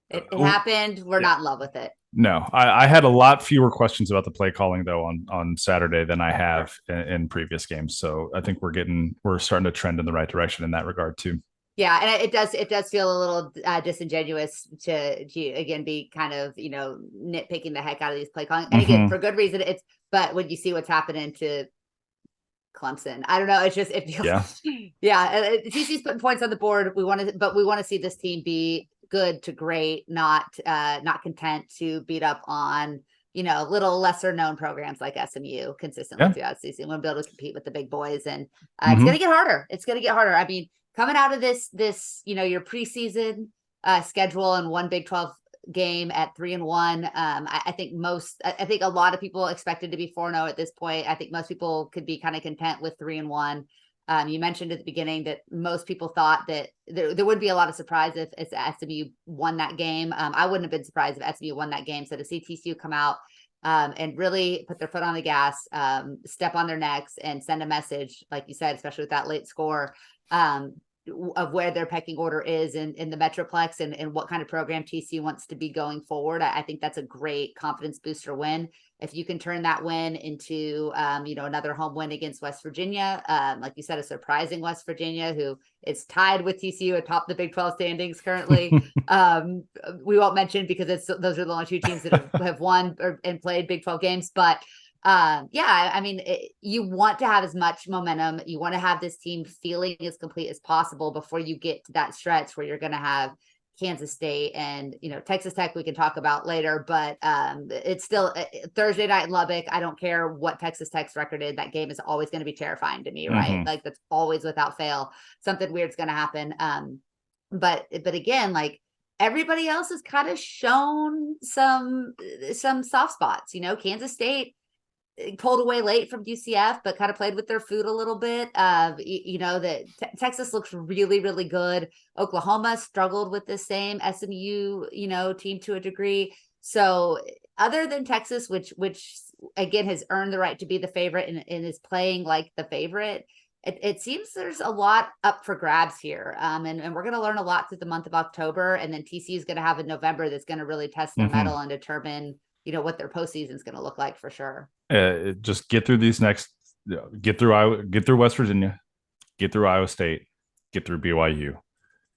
It happened. We're not in love with it. No, I had a lot fewer questions about the play calling though on Saturday than I have in previous games. So I think we're starting to trend in the right direction in that regard too. Yeah, and it does feel a little disingenuous to again be kind of nitpicking the heck out of these play calling, and again for good reason. But when you see what's happening to Clemson, I don't know. It feels TCU's putting points on the board. We want to see this team be good to great, not content to beat up on little lesser known programs like SMU consistently throughout the season. We'll be able to compete with the big boys, and it's going to get harder. It's going to get harder. I mean, coming out of this, your preseason schedule and 1 Big 12 game at 3-1. I think a lot of people expected to be 4-0 at this point. I think most people could be kind of content with 3-1. You mentioned at the beginning that most people thought that there would be a lot of surprise if SMU won that game. I wouldn't have been surprised if SMU won that game. So to see TCU come out and really put their foot on the gas, step on their necks, and send a message, like you said, especially with that late score, of where their pecking order is in the Metroplex and what kind of program TCU wants to be going forward. I think that's a great confidence booster win. If you can turn that win into, another home win against West Virginia, like you said, a surprising West Virginia, who is tied with TCU atop the Big 12 standings currently. We won't mention because those are the only 2 teams that have won and played Big 12 games, but you want to have as much momentum. You want to have this team feeling as complete as possible before you get to that stretch where you're going to have Kansas State and, Texas Tech we can talk about later, but it's still Thursday night in Lubbock. I don't care what Texas Tech's record is. That game is always going to be terrifying to me, right? Like that's always without fail. Something weird's going to happen. But again, like everybody else has kind of shown some soft spots, Kansas State pulled away late from UCF, but kind of played with their food a little bit. That Texas looks really, really good. Oklahoma struggled with the same SMU, team to a degree. So other than Texas, which again has earned the right to be the favorite and is playing like the favorite, it seems there's a lot up for grabs here. And we're going to learn a lot through the month of October. And then TCU is going to have in November that's going to really test their mettle and determine, what their postseason is going to look like for sure. Just get through get through West Virginia, get through Iowa State, get through BYU,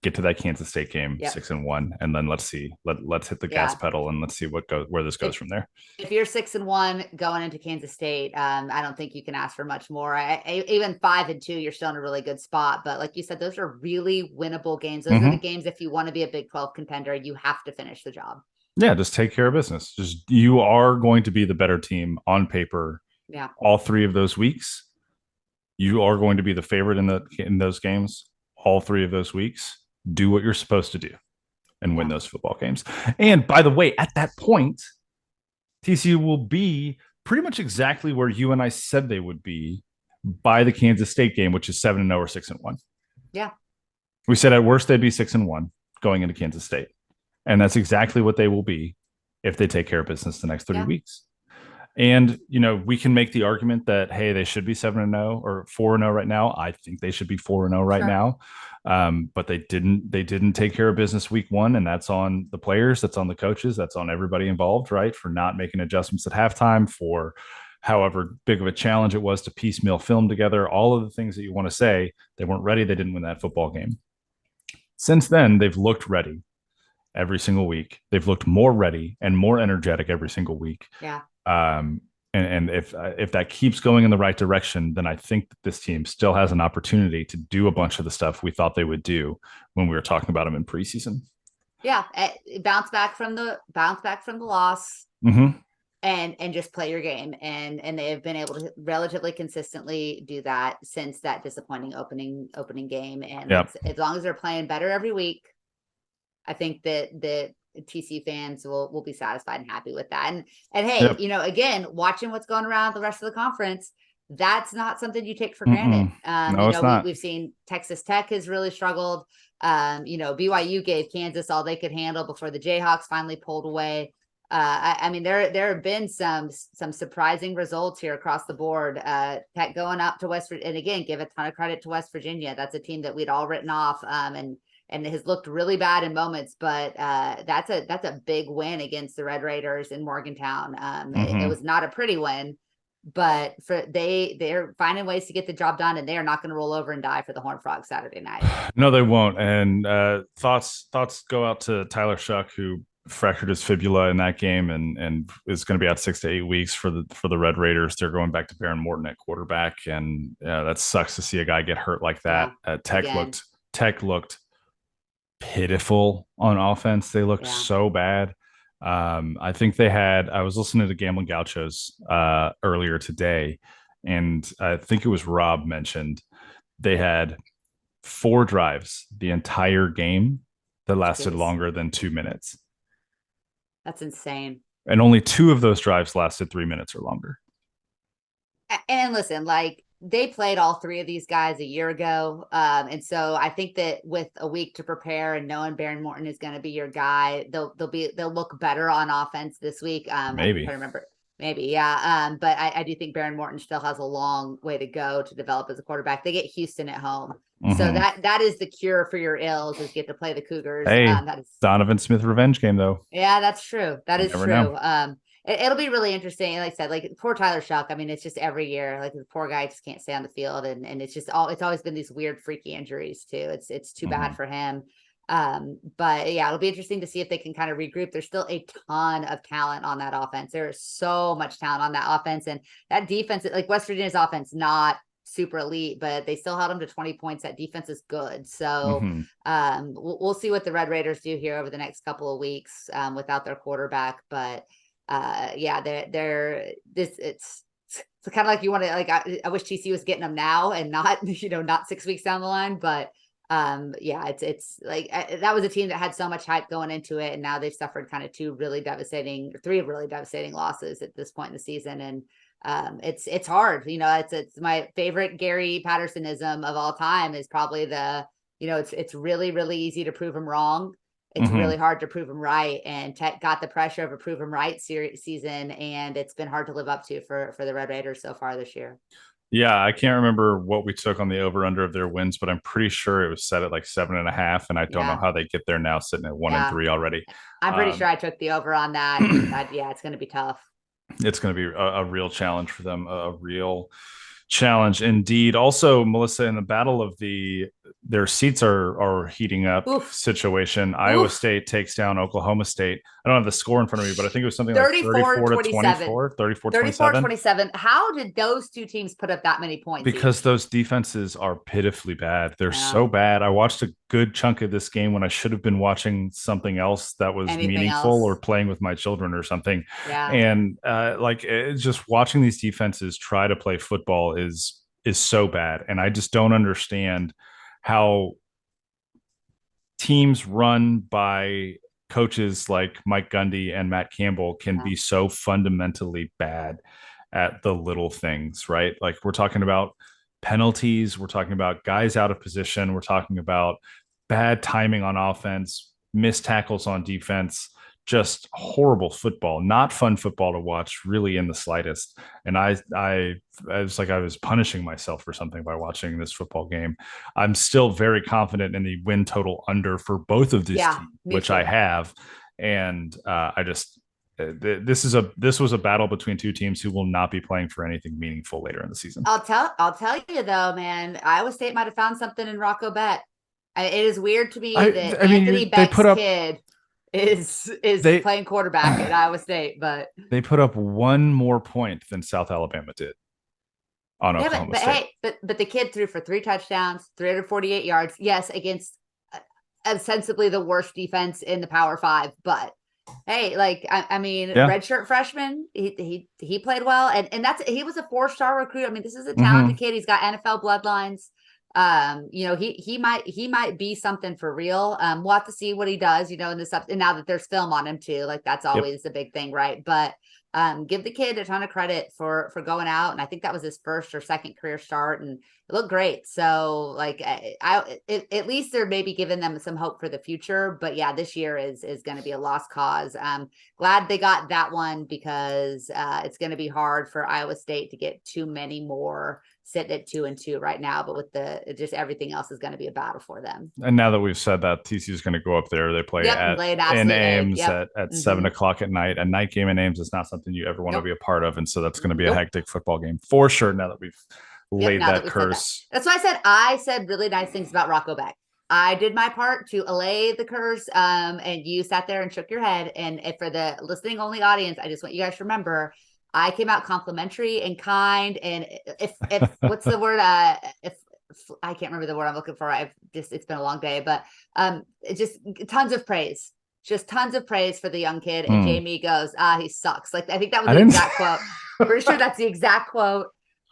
get to that Kansas State game, 6-1, and then let's hit the gas pedal and let's see where this goes from there. If you're 6-1 going into Kansas State, I don't think you can ask for much more. Even 5-2, you're still in a really good spot. But like you said, those are really winnable games. Those are the games, if you want to be a Big 12 contender, you have to finish the job. Yeah, just take care of business. You are going to be the better team on paper. Yeah, all 3 of those weeks, you are going to be the favorite in those games. All 3 of those weeks, do what you're supposed to do and win those football games. And by the way, at that point, TCU will be pretty much exactly where you and I said they would be by the Kansas State game, which is 7-0 or 6-1. Yeah, we said at worst they'd be 6-1 going into Kansas State. And that's exactly what they will be if they take care of business the next 30 weeks. And, we can make the argument that, hey, they should be 7-0 or 4-0 right now. I think they should be 4-0 right now. But they didn't take care of business week 1. And that's on the players. That's on the coaches. That's on everybody involved, right? For not making adjustments at halftime, for however big of a challenge it was to piecemeal film together, all of the things that you want to say. They weren't ready. They didn't win that football game. Since then, they've looked ready every single week. They've looked more ready and more energetic every single week. Yeah. And if that keeps going in the right direction, then I think that this team still has an opportunity to do a bunch of the stuff we thought they would do when we were talking about them in preseason. Yeah, bounce back from the loss, and just play your game, and they have been able to relatively consistently do that since that disappointing opening game. And as long as they're playing better every week, I think that TCU fans will be satisfied and happy with that. And hey, again, watching what's going around the rest of the conference, that's not something you take for granted. No, it's not. We've seen Texas Tech has really struggled. BYU gave Kansas all they could handle before the Jayhawks finally pulled away. There have been some surprising results here across the board. Tech going up to West Virginia, and again, give a ton of credit to West Virginia. That's a team that we'd all written off, and it has looked really bad in moments, but that's a big win against the Red Raiders in Morgantown. It was not a pretty win, but they're finding ways to get the job done, and they are not going to roll over and die for the Horned Frogs Saturday night. No, they won't. And thoughts go out to Tyler Shuck, who fractured his fibula in that game and is going to be out 6 to 8 weeks for the Red Raiders. They're going back to Baron Morton at quarterback, and that sucks to see a guy get hurt like that. Tech looked pitiful on offense. They looked so bad. I think I was listening to Gambling Gauchos earlier today, and I think it was Rob mentioned they had 4 drives the entire game that lasted longer than 2 minutes. That's insane. And only 2 of those drives lasted 3 minutes or longer. And listen, they played all 3 of these guys a year ago. And so I think that with a week to prepare and knowing Baron Morton is going to be your guy, they'll look better on offense this week. Maybe. I remember. Maybe. Yeah. But I do think Baron Morton still has a long way to go to develop as a quarterback. They get Houston at home. So that is the cure for your ills, is get to play the Cougars. Hey, Donovan Smith revenge game though. Yeah, that's true. That is true. It'll be really interesting. Like I said, poor Tyler Shuck. It's just every year, the poor guy just can't stay on the field, and it's just it's always been these weird, freaky injuries too. It's too bad for him. But yeah, it'll be interesting to see if they can kind of regroup. There's still a ton of talent on that offense. There is so much talent on that offense, and that defense, like West Virginia's offense, not super elite, but they still held them to 20 points. That defense is good. So we'll see what the Red Raiders do here over the next couple of weeks without their quarterback. But it's kind of like you want to, I wish TCU was getting them now and not, not 6 weeks down the line. But it's that was a team that had so much hype going into it, and now they've suffered kind of 3 really devastating losses at this point in the season. And It's hard. It's my favorite Gary Pattersonism of all time is probably it's really, really easy to prove him wrong. It's really hard to prove him right, and Tech got the pressure of a prove him right season, and it's been hard to live up to for the Red Raiders so far this year. Yeah, I can't remember what we took on the over under of their wins, but I'm pretty sure it was set at like 7.5, and I don't know how they get there now, sitting at 1-3 already. I'm pretty sure I took the over on that, and it's going to be tough. It's going to be a real challenge for them, a real challenge indeed. Also, Melissa, in the battle of their seats are heating up situation. Iowa State takes down Oklahoma State. I don't have the score in front of me, but I think it was something like 34-24, 34-27. How did those two teams put up that many points? Because those defenses are pitifully bad. They're so bad. I watched a good chunk of this game when I should have been watching something else that was meaningful or playing with my children or something. Yeah. And just watching these defenses try to play football is so bad. And I just don't understand how teams run by coaches like Mike Gundy and Matt Campbell can be so fundamentally bad at the little things, right? Like, we're talking about penalties, we're talking about guys out of position, we're talking about bad timing on offense, missed tackles on defense, just horrible football, not fun football to watch really in the slightest. And I was like, I was punishing myself for something by watching this football game. I'm still very confident in the win total under for both of these teams, which I have. And this was a battle between two teams who will not be playing for anything meaningful later in the season. I'll tell you though, man, Iowa State might have found something in Rocco Beck. It is weird to me that Anthony Beck's kid is playing quarterback at Iowa State, but they put up one more point than South Alabama did on Oklahoma State. But the kid threw for 3 touchdowns, 348 yards. Yes, against ostensibly the worst defense in the Power 5, but hey, redshirt freshman, he played well, and he was a 4-star recruit. I mean, this is a talented kid. He's got NFL bloodlines. He might be something for real. We'll have to see what he does, in this up. And now that there's film on him too, like that's always the big thing, right? But give the kid a ton of credit for going out, and I think that was his first or second career start, and it looked great. So at least they're maybe giving them some hope for the future. But yeah, this year is going to be a lost cause. Glad they got that one, because it's going to be hard for Iowa State to get too many more sitting at 2-2 right now, but with just everything else is going to be a battle for them. And now that we've said that, TCU is going to go up there. They play in Ames at 7:00 at night. A night game in Ames is not something you ever want to be a part of, and so that's going to be a hectic football game for sure. Now that we've laid that curse, that's why I said really nice things about Rocco Beck. I did my part to allay the curse, and you sat there and shook your head. And for the listening only audience, I just want you guys to remember, I came out complimentary and kind. And if what's the word? If I can't remember the word I'm looking for, it's been a long day, but just tons of praise, for the young kid. And Jamie goes, he sucks. Like, I think that was the exact quote. Pretty sure that's the exact quote.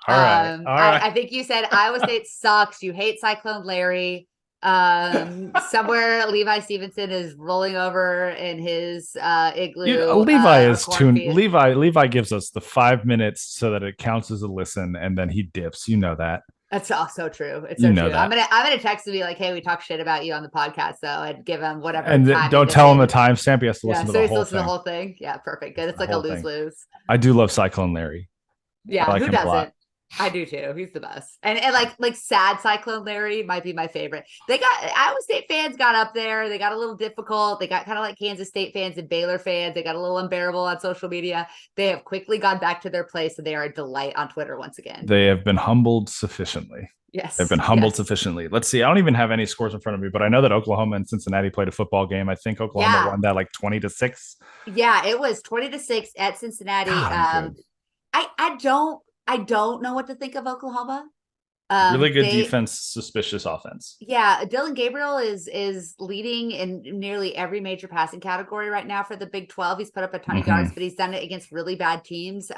All right. I think you said Iowa State sucks. You hate Cyclone Larry. Somewhere Levi Stevenson is rolling over in his igloo. Levi gives us the 5 minutes so that it counts as a listen, and then he dips. You know that. That's also true. It's so true. I'm gonna text him and be like, "Hey, we talk shit about you on the podcast," so I'd give him whatever. And don't tell him the timestamp. He has to listen to the whole thing. The whole thing. Yeah, perfect. Good. It's like a lose-lose. I do love Cyclone Larry. Yeah, who doesn't? I do too. He's the best. And like sad Cyclone Larry might be my favorite. Iowa State fans got up there. They got a little difficult. They got kind of like Kansas State fans and Baylor fans. They got a little unbearable on social media. They have quickly gone back to their place, and they are a delight on Twitter once again. They have been humbled sufficiently. Yes. They've been humbled sufficiently. Let's see. I don't even have any scores in front of me, but I know that Oklahoma and Cincinnati played a football game. I think Oklahoma won that like 20-6. Yeah, it was 20-6 at Cincinnati. I don't know what to think of Oklahoma. Really good defense, suspicious offense. Yeah, Dylan Gabriel is leading in nearly every major passing category right now for the Big 12. He's put up a ton of yards, but he's done it against really bad teams.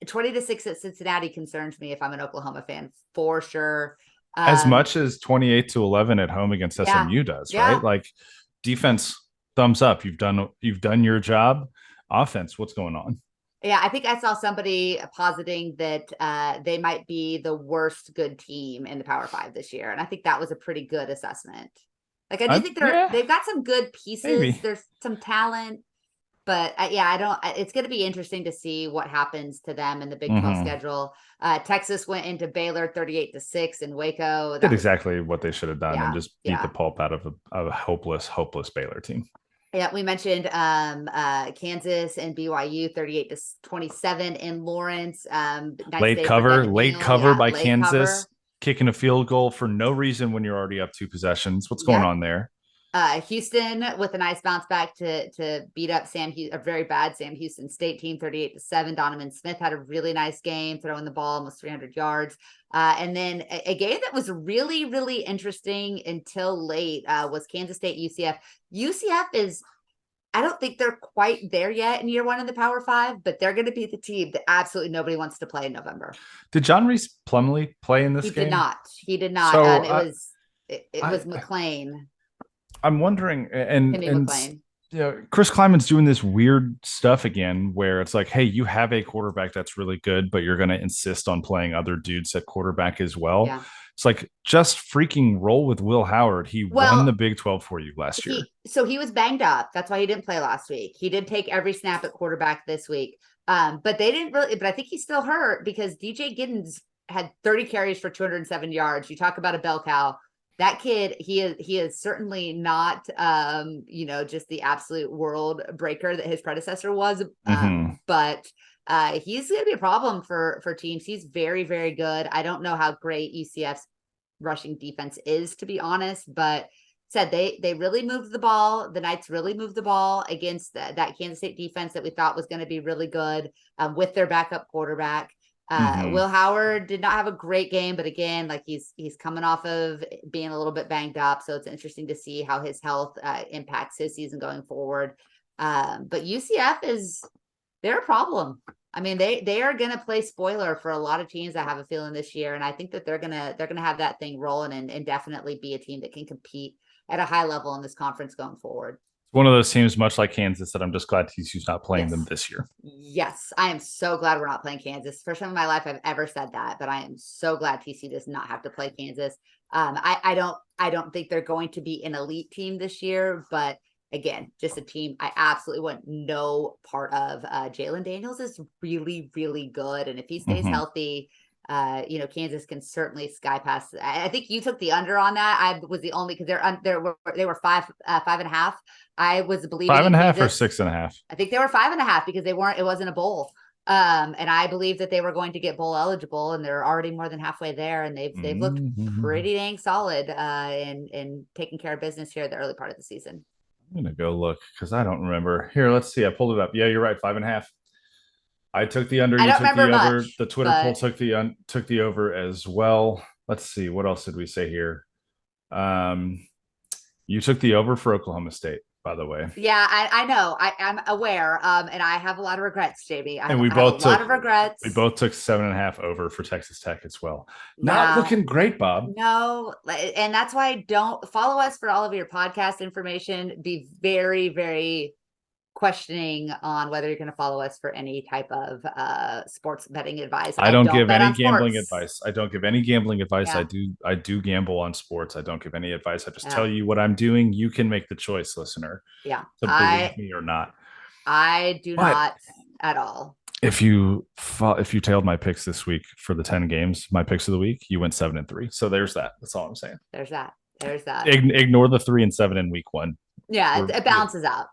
20-6 at Cincinnati concerns me if I'm an Oklahoma fan, for sure. As much as 28-11 at home against SMU does, right? Like, defense, thumbs up. You've done your job. Offense, what's going on? Yeah, I think I saw somebody positing that they might be the worst good team in the Power Five this year, and I think that was a pretty good assessment. Like, I do think Yeah, they've got some good pieces. maybe. There's some talent, but yeah, I don't. It's going to be interesting to see what happens to them in the Big 12 Mm-hmm. schedule. Texas went into Baylor 38-6 in Waco. Did That was exactly what they should have done and yeah, just beat the yeah. pulp out of a hopeless Baylor team. Yeah, we mentioned Kansas and BYU 38-27 in Lawrence. Nice day for Devin Late Neal. cover Yeah, by late Kansas, cover. kicking a field goal for no reason when you're already up 2 possessions. What's going Yep. on there? Houston with a nice bounce back to beat up a very bad Sam Houston State team 38-7. Donovan Smith had a really nice game, throwing the ball almost 300 yards. And then a game that was really, really interesting until late was Kansas State UCF. UCF is, I don't think they're quite there yet in year one in the Power Five, but they're going to be the team that absolutely nobody wants to play in November. Did John Reese Plumlee play in this He did game? not. He did not. So It was McLean, I'm wondering, Timmy and McLean. you know, Chris Kleiman's doing this weird stuff again, where it's like, hey, you have a quarterback that's really good, but you're going to insist on playing other dudes at quarterback as well. Yeah. It's like, just freaking roll with Will Howard. He won the Well, Big 12 for you last year. he was banged up. That's why he didn't play last week. He did take every snap at quarterback this week. But they didn't really, but I think he's still hurt because DJ Giddens had 30 carries for 207 yards. You talk about a bell cow. That kid, he is certainly not just the absolute world breaker that his predecessor was. But he's going to be a problem for teams. He's very, very good. I don't know how great UCF's rushing defense is, to be honest, but said they really moved the ball. The Knights really moved the ball against that Kansas State defense that we thought was going to be really good with their backup quarterback. Will Howard did not have a great game, but again, like he's coming off of being a little bit banged up. So it's interesting to see how his health impacts his season going forward. But UCF they're a problem. I mean, they are going to play spoiler for a lot of teams, I have a feeling, this year. And I think that they're going to have that thing rolling and definitely be a team that can compete at a high level in this conference going forward. One of those teams, much like Kansas, that I'm just glad TCU's not playing them this year. Yes, I am so glad we're not playing Kansas. First time in my life I've ever said that, but I am so glad TCU does not have to play Kansas. I don't think they're going to be an elite team this year, but again, just a team I absolutely want no part of. Jalen Daniels is really, really good, and if he stays healthy, Kansas can certainly sky pass. I think you took the under on that. I was the only, because they were 5.5. I was believing 5.5 or 6.5. I think they were 5.5 because it wasn't a bowl. And I believe that they were going to get bowl eligible, and they're already more than halfway there, and they've looked pretty dang solid in taking care of business here at the early part of the season. I'm gonna go look because I don't remember. Here, let's see. I pulled it up. Yeah, you're right. 5.5. I took the under. You took the over. The Twitter poll took the over as well. Let's see. What else did we say here? You took the over for Oklahoma State, by the way. Yeah, I know. I'm aware. And I have a lot of regrets, JB. I have a lot of regrets. We both took 7.5 over for Texas Tech as well. Not looking great, Bob. No, and that's why don't follow us for all of your podcast information. Be very, very questioning on whether you're going to follow us for any type of sports betting advice. I don't give any gambling advice. I don't give any gambling advice. Yeah. I do gamble on sports. I don't give any advice. I just tell you what I'm doing. You can make the choice, listener. Yeah. To believe me or not. I do not at all. If you tailed my picks this week for the 10 games, my picks of the week, you went 7-3. So there's that. That's all I'm saying. There's that. Ignore the 3-7 in week one. Yeah, it balances out.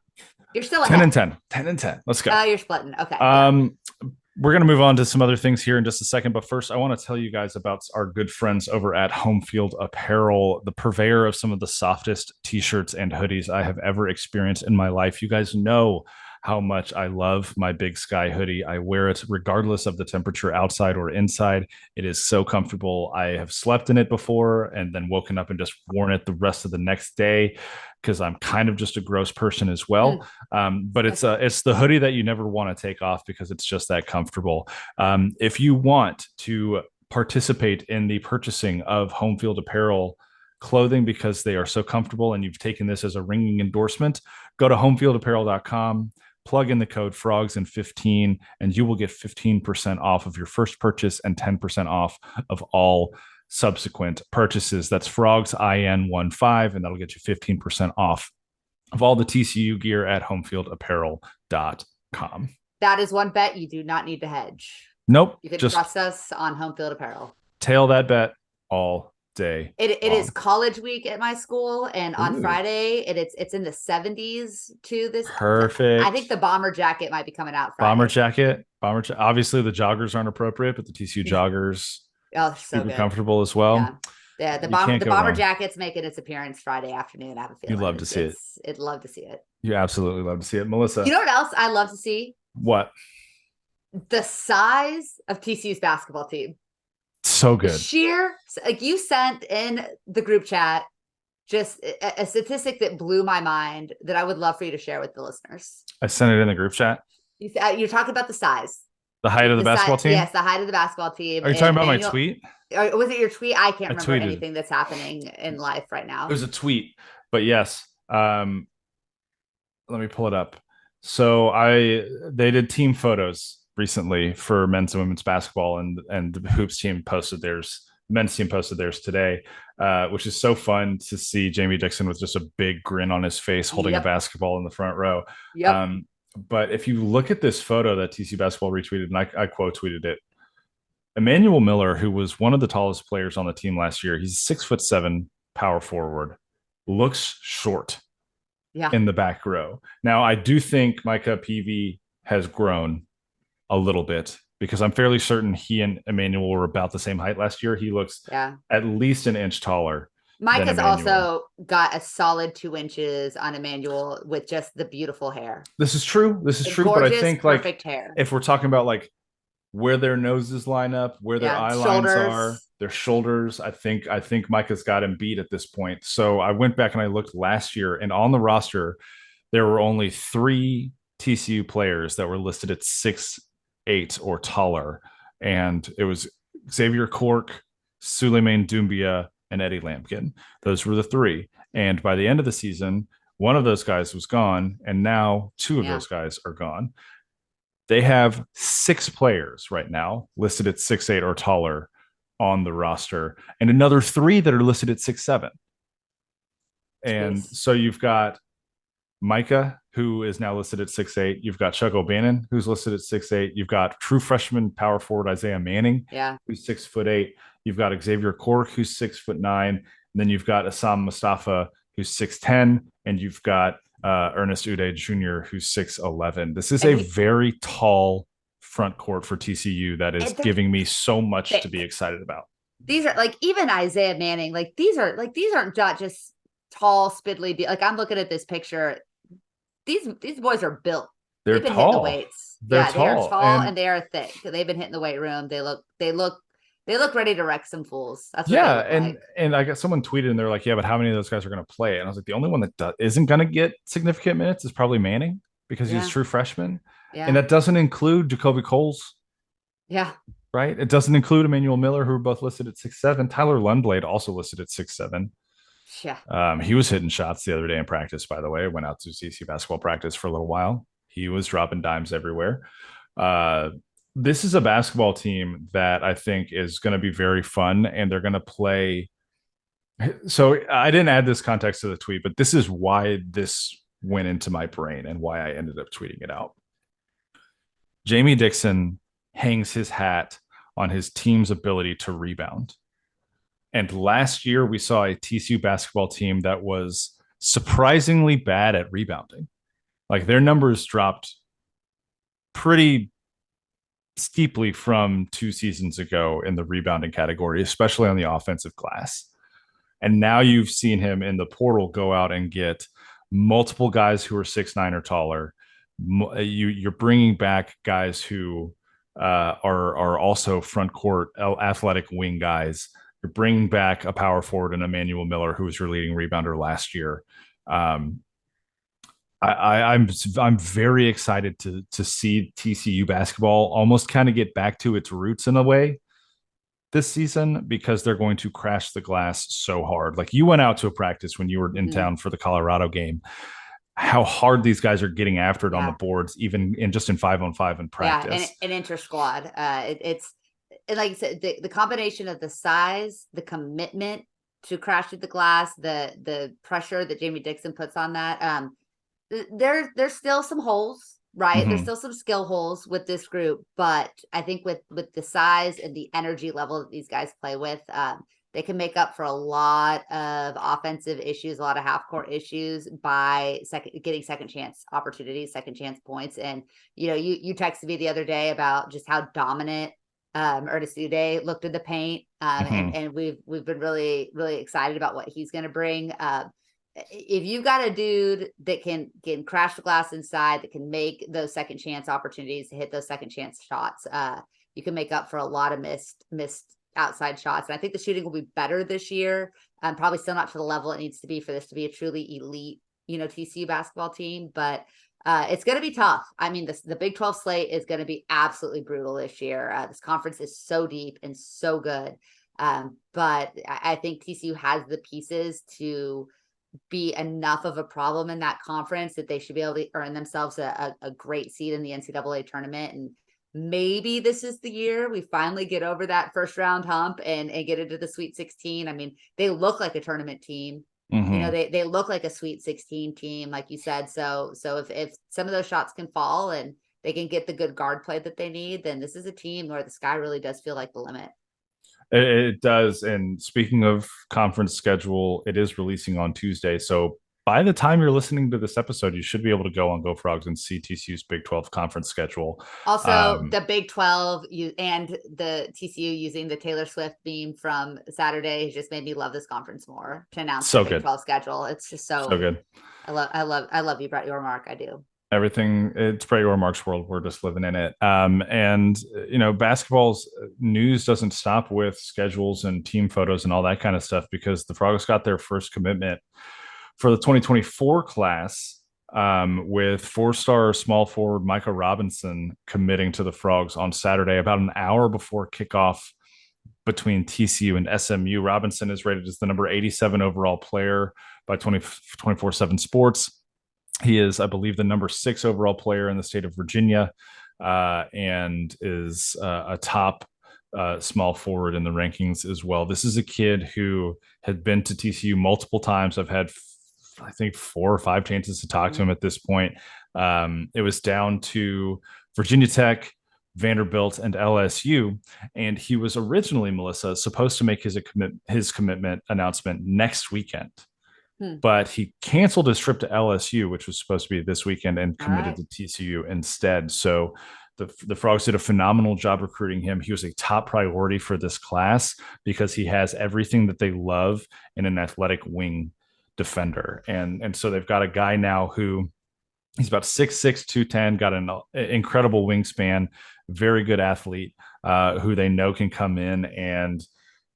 You're still ahead. 10 and 10. Let's go. You're splitting. Okay. We're going to move on to some other things here in just a second. But first, I want to tell you guys about our good friends over at Home Field Apparel, the purveyor of some of the softest t-shirts and hoodies I have ever experienced in my life. You guys know how much I love my Big Sky hoodie. I wear it regardless of the temperature outside or inside. It is so comfortable. I have slept in it before and then woken up and just worn it the rest of the next day because I'm kind of just a gross person as well. But it's the hoodie that you never want to take off because it's just that comfortable. If you want to participate in the purchasing of Home Field Apparel clothing because they are so comfortable and you've taken this as a ringing endorsement, go to homefieldapparel.com. plug in the code frogs15 and you will get 15% off of your first purchase and 10% off of all subsequent purchases. That's frogs15, and that'll get you 15% off of all the TCU gear at homefieldapparel.com. That is one bet you do not need to hedge. Nope. You can trust us on Home Field Apparel. Tail that bet all day. It is college week at my school, and on Friday it's in the 70s too. This perfect. I think the bomber jacket might be coming out Friday. Bomber jacket. Obviously the joggers aren't appropriate, but the TCU joggers super comfortable as well. Yeah, the bomber jacket's making its appearance Friday afternoon. I have a feeling you'd love to see it. I'd love to see it. You absolutely love to see it. Melissa, you know what else I love to see? What? The size of TCU's basketball team. So good. Like you sent in the group chat just a statistic that blew my mind that I would love for you to share with the listeners. I sent it in the group chat. You're talking about the size. The height of the basketball team? Yes, the height of the basketball team. Are you talking about my tweet? Or was it your tweet? I can't remember anything that's happening in life right now. There's a tweet, but yes. Let me pull it up. So they did team photos recently for men's and women's basketball, and the hoops team posted theirs. Men's team posted theirs today, which is so fun to see Jamie Dixon with just a big grin on his face holding a basketball in the front row. Yep. But if you look at this photo that TCU basketball retweeted, and I quote tweeted it, Emmanuel Miller, who was one of the tallest players on the team last year, he's 6'7" power forward, looks short in the back row. Now, I do think Micah Peavy has grown a little bit because I'm fairly certain he and Emmanuel were about the same height last year. He looks at least an inch taller. Mike has also got a solid 2 inches on Emmanuel with just the beautiful hair. This is true. Gorgeous, but I think like hair. If we're talking about like where their noses line up, where their eye lines are, their shoulders, I think Micah's got him beat at this point. So I went back and I looked last year, and on the roster, there were only 3 TCU players that were listed at 6'8" or taller. And it was Xavier Cork, Suleiman Doumbia, and Eddie Lampkin. Those were the 3. And by the end of the season, one of those guys was gone, and now 2 of those guys are gone. They have 6 players right now listed at 6'8" or taller on the roster, and another 3 that are listed at 6'7". And so you've got Micah, who is now listed at 6'8". You've got Chuck O'Bannon, who's listed at 6'8". You've got true freshman power forward Isaiah Manning, who's 6'8". You've got Xavier Cork, who's 6'9". And then you've got Assam Mustafa, who's 6'10", and you've got Ernest Uday Jr., who's 6'11". This is a very tall front court for TCU that is giving me so much to be excited about. These are like, even Isaiah Manning, these aren't just tall, spindly. Like, I'm looking at this picture. These boys are built. They've been hitting the weights. They are tall and they are thick. They've been hitting the weight room. They look ready to wreck some fools. That's what and I got someone tweeted and they're like, yeah, but how many of those guys are going to play? And I was like, the only one that isn't going to get significant minutes is probably Manning because he's a true freshman. Yeah. And that doesn't include Jacoby Coles. Yeah. Right. It doesn't include Emmanuel Miller, who are both listed at 6'7". Tyler Lundblade also listed at 6'7". Yeah. He was hitting shots the other day in practice, by the way. Went out to TCU basketball practice for a little while. He was dropping dimes everywhere. This is a basketball team that I think is going to be very fun, and they're going to play. So I didn't add this context to the tweet, but this is why this went into my brain and why I ended up tweeting it out. Jamie Dixon hangs his hat on his team's ability to rebound. And last year we saw a TCU basketball team that was surprisingly bad at rebounding. Like, their numbers dropped pretty steeply from 2 seasons ago in the rebounding category, especially on the offensive glass. And now you've seen him in the portal go out and get multiple guys who are 6'9" or taller. You're bringing back guys who are also front court athletic wing guys. You're bringing back a power forward in Emmanuel Miller, who was your leading rebounder last year. I'm very excited to see TCU basketball almost kind of get back to its roots in a way this season, because they're going to crash the glass so hard. Like, you went out to a practice when you were in town for the Colorado game. how hard these guys are getting after it on the Yeah. boards, even in just in 5-on-5 in Yeah. practice. An inter squad. It's like I said, the combination of the size, the commitment to crash through the glass, the pressure that Jamie Dixon puts on that. There's still some holes, right? There's Mm-hmm. still some skill holes with this group, but I think with the size and the energy level that these guys play with, they can make up for a lot of offensive issues, a lot of half court issues by getting second chance opportunities, second chance points. And you texted me the other day about just how dominant Ernest Uday looked in the paint, Mm-hmm. and we've been really excited about what he's going to bring. If you've got a dude that can crash the glass inside, that can make those second chance opportunities to hit those second chance shots, you can make up for a lot of missed outside shots. And I think the shooting will be better this year. Probably still not to the level it needs to be for this to be a truly elite, TCU basketball team, but it's going to be tough. I mean, the Big 12 slate is going to be absolutely brutal this year. This conference is so deep and so good. But I think TCU has the pieces to be enough of a problem in that conference that they should be able to earn themselves a great seed in the NCAA tournament. And maybe this is the year we finally get over that first round hump and get into the Sweet 16. I mean, they look like a tournament team. Mm-hmm. They look like a Sweet 16 team, like you said. So if some of those shots can fall and they can get the good guard play that they need, then this is a team where the sky really does feel like the limit. It does. And speaking of conference schedule, it is releasing on Tuesday. So by the time you're listening to this episode, you should be able to go on Go Frogs and see TCU's Big 12 conference schedule. Also, the Big 12 and the TCU using the Taylor Swift meme from Saturday has just made me love this conference more to announce the So Big good. 12 schedule. It's just So so good. I love you, Brett Yormark. I do. Everything, it's Brett Yormark's world. We're just living in it. And basketball's news doesn't stop with schedules and team photos and all that kind of stuff, because the Frogs got their first commitment for the 2024 class, with four-star small forward Micah Robinson committing to the Frogs on Saturday, about an hour before kickoff between TCU and SMU. Robinson is rated as the number 87 overall player by 24/7 Sports. He is, I believe, the number 6 overall player in the state of Virginia, and is a top small forward in the rankings as well. This is a kid who had been to TCU multiple times. I've had, I think, 4 or 5 chances to talk to him at this point. It was down to Virginia Tech, Vanderbilt, and LSU. And he was originally, Melissa, supposed to make his commitment announcement next weekend. But he canceled his trip to LSU, which was supposed to be this weekend, and committed to TCU instead. So the Frogs did a phenomenal job recruiting him. He was a top priority for this class because he has everything that they love in an athletic wing defender. And so they've got a guy now who he's about 6'6", 210, got an incredible wingspan, very good athlete, who they know can come in and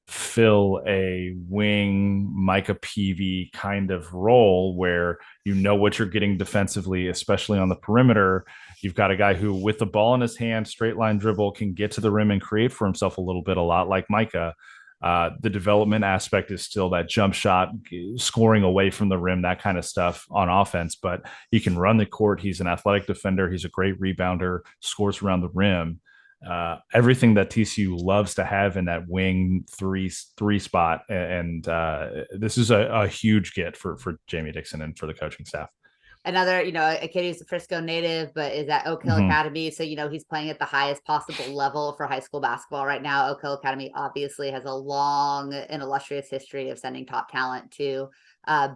fill a wing Micah Peavy kind of role where you know what you're getting defensively, especially on the perimeter. You've got a guy who, with the ball in his hand, straight line dribble, can get to the rim and create for himself a little bit, a lot like Micah. The development aspect is still that jump shot, scoring away from the rim, that kind of stuff on offense. But he can run the court. He's an athletic defender. He's a great rebounder, scores around the rim. Everything that TCU loves to have in that wing three spot. And this is a huge get for Jamie Dixon and for the coaching staff. Another, a kid who's a Frisco native, but is at Oak Hill Academy. So, he's playing at the highest possible level for high school basketball right now. Oak Hill Academy obviously has a long and illustrious history of sending top talent to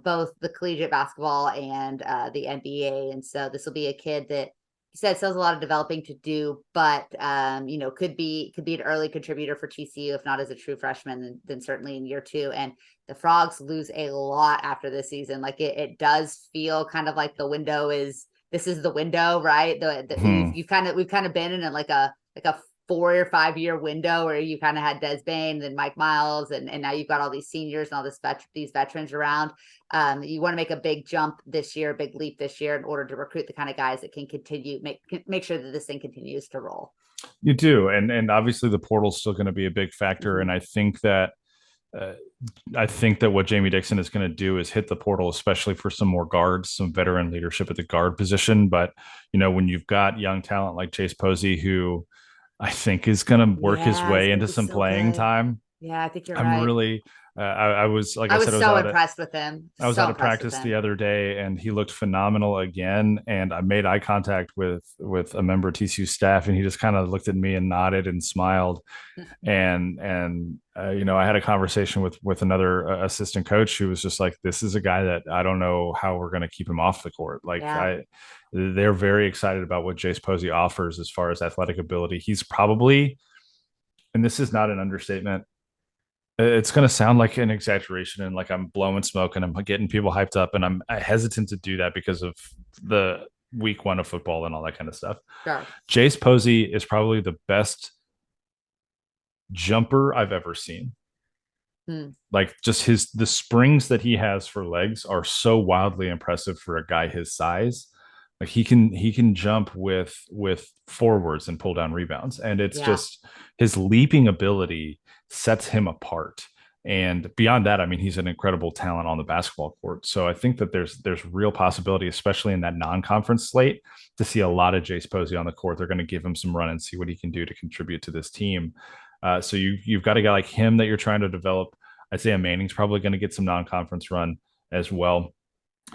both the collegiate basketball and the NBA. And so this will be a kid that he said still has a lot of developing to do, but could be an early contributor for TCU, if not as a true freshman, then certainly in year 2. And the Frogs lose a lot after this season. Like it does feel kind of like this is the window, right? We've kind of been in like a 4 or 5 year window where you kind of had Des Bane, then Mike Miles, and now you've got all these seniors and all these veterans around. You want to make a big jump this year, a big leap this year in order to recruit the kind of guys that can continue, make sure that this thing continues to roll. You do. And obviously the portal is still going to be a big factor. And I think that uh, I think that what Jamie Dixon is going to do is hit the portal, especially for some more guards, some veteran leadership at the guard position. But, when you've got young talent like Chase Posey, who I think is going to work his Yeah, it's way gonna into be some so playing good. time. Yeah, I think you're I'm right. really, I was, like I I was said, so impressed with him. I was So out of impressed with practice the him. other day, and he looked phenomenal again. And I made eye contact with a member of TCU staff, and he just kind of looked at me and nodded and smiled. And I had a conversation with another assistant coach who was just like, "This is a guy that I don't know how we're going to keep him off the court." Yeah. They're very excited about what Jace Posey offers as far as athletic ability. He's probably, and this is not an understatement, it's going to sound like an exaggeration and like I'm blowing smoke and I'm getting people hyped up, and I'm hesitant to do that because of the week 1 of football and all that kind of stuff. Sure. Jace Posey is probably the best jumper I've ever seen. Hmm. Like, just the springs that he has for legs are so wildly impressive for a guy his size. Like, he can jump with forwards and pull down rebounds, and it's Yeah. just his leaping ability sets him apart. And beyond that, I mean, he's an incredible talent on the basketball court. So I think that there's real possibility, especially in that non-conference slate, to see a lot of Jace Posey on the court. They're going to give him some run and see what he can do to contribute to this team. So you've got a guy like him that you're trying to develop. Isaiah Manning's probably going to get some non-conference run as well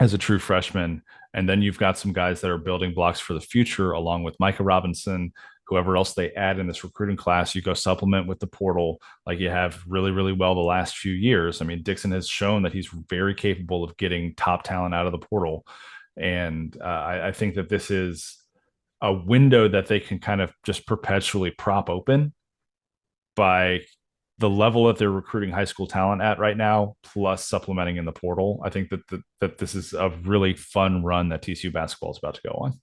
as a true freshman. And then you've got some guys that are building blocks for the future, along with Micah Robinson, whoever else they add in this recruiting class. You go supplement with the portal like you have really, really well the last few years. I mean, Dixon has shown that he's very capable of getting top talent out of the portal. And I think that this is a window that they can kind of just perpetually prop open by the level that they're recruiting high school talent at right now, plus supplementing in the portal. I think that this is a really fun run that TCU basketball is about to go on.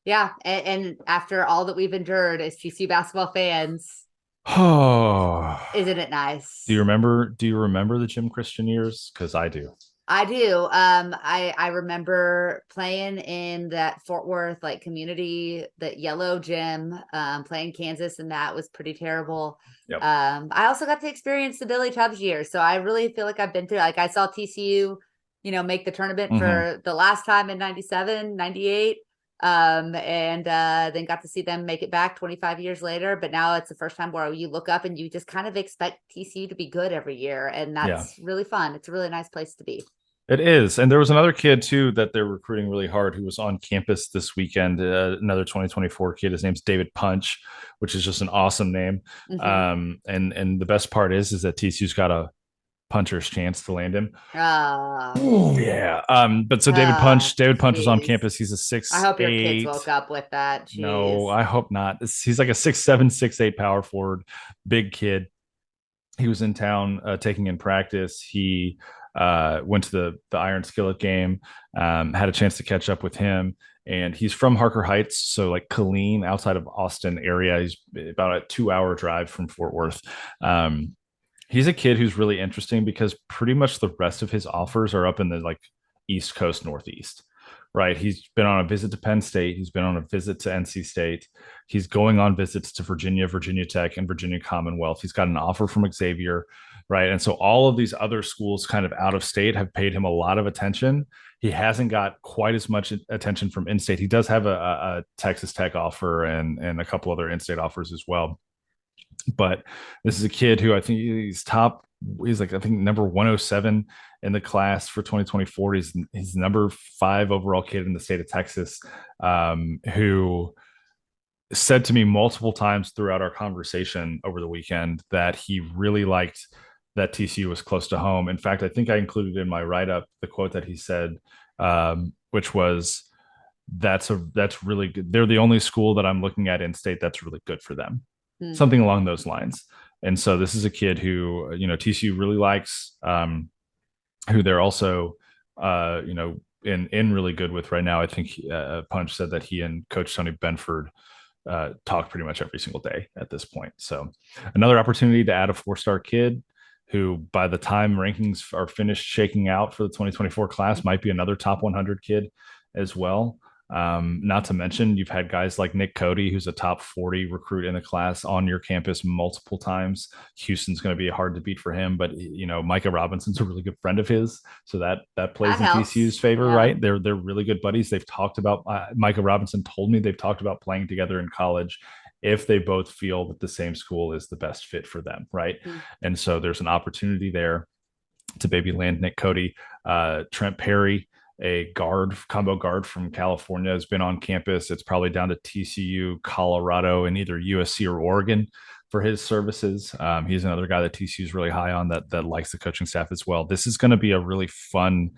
Yeah. And after all that we've endured as TCU basketball fans, Oh, isn't it nice? do you remember the Jim Christian years? Because I do. I do. I remember playing in that Fort Worth like community, that yellow gym, playing Kansas, and that was pretty terrible. Yep. I also got to experience the Billy Tubbs years, so I really feel like I've been through. Like I saw TCU, make the tournament for the last time in 97, 98. And then got to see them make it back 25 years later. But now it's the first time where you look up and you just kind of expect TCU to be good every year, and that's really fun. It's a really nice place to be. It is. And there was another kid too that they're recruiting really hard who was on campus this weekend. Another 2024 kid. His name's David Punch, which is just an awesome name. And the best part is that TCU's got a puncher's chance to land him. Yeah. But so David Punch was on campus. He's a 6'8". I hope your kids woke up with that. Jeez. No, I hope not. He's like a 6'7", 6'8" power forward, big kid. He was in town taking in practice. He went to the Iron Skillet game, had a chance to catch up with him. And he's from Harker Heights, so like Killeen, outside of Austin area. He's about a 2-hour drive from Fort Worth. He's a kid who's really interesting because pretty much the rest of his offers are up in the like East Coast, Northeast, right? He's been on a visit to Penn State. He's been on a visit to NC State. He's going on visits to Virginia, Virginia Tech, and Virginia Commonwealth. He's got an offer from Xavier, right? And so all of these other schools kind of out of state have paid him a lot of attention. He hasn't got quite as much attention from in-state. He does have a Texas Tech offer and a couple other in-state offers as well. But this is a kid who I think he's like, I think number 107 in the class for 2024. He's number 5 overall kid in the state of Texas, who said to me multiple times throughout our conversation over the weekend that he really liked that TCU was close to home. In fact, I think I included in my write-up the quote that he said, which was, that's really good. They're the only school that I'm looking at in state that's really good for them. Something along those lines. And so this is a kid who, TCU really likes, who they're also, in really good with right now. I think Punch said that he and Coach Tony Benford talk pretty much every single day at this point. So another opportunity to add a 4-star kid who, by the time rankings are finished shaking out for the 2024 class, might be another top 100 kid as well. Not to mention, you've had guys like Nick Cody, who's a top 40 recruit in the class, on your campus multiple times. Houston's going to be hard to beat for him, but Micah Robinson's a really good friend of his, so that plays That in TCU's helps. favor, Yeah. right? They're really good buddies. They've talked about Micah Robinson told me they've talked about playing together in college if they both feel that the same school is the best fit for them, right? Mm. And so there's an opportunity there to maybe land Nick Cody. Trent Perry, a combo guard from California, has been on campus. It's probably down to TCU, Colorado, and either USC or Oregon for his services. He's another guy that TCU is really high on, that likes the coaching staff as well. This is going to be a really fun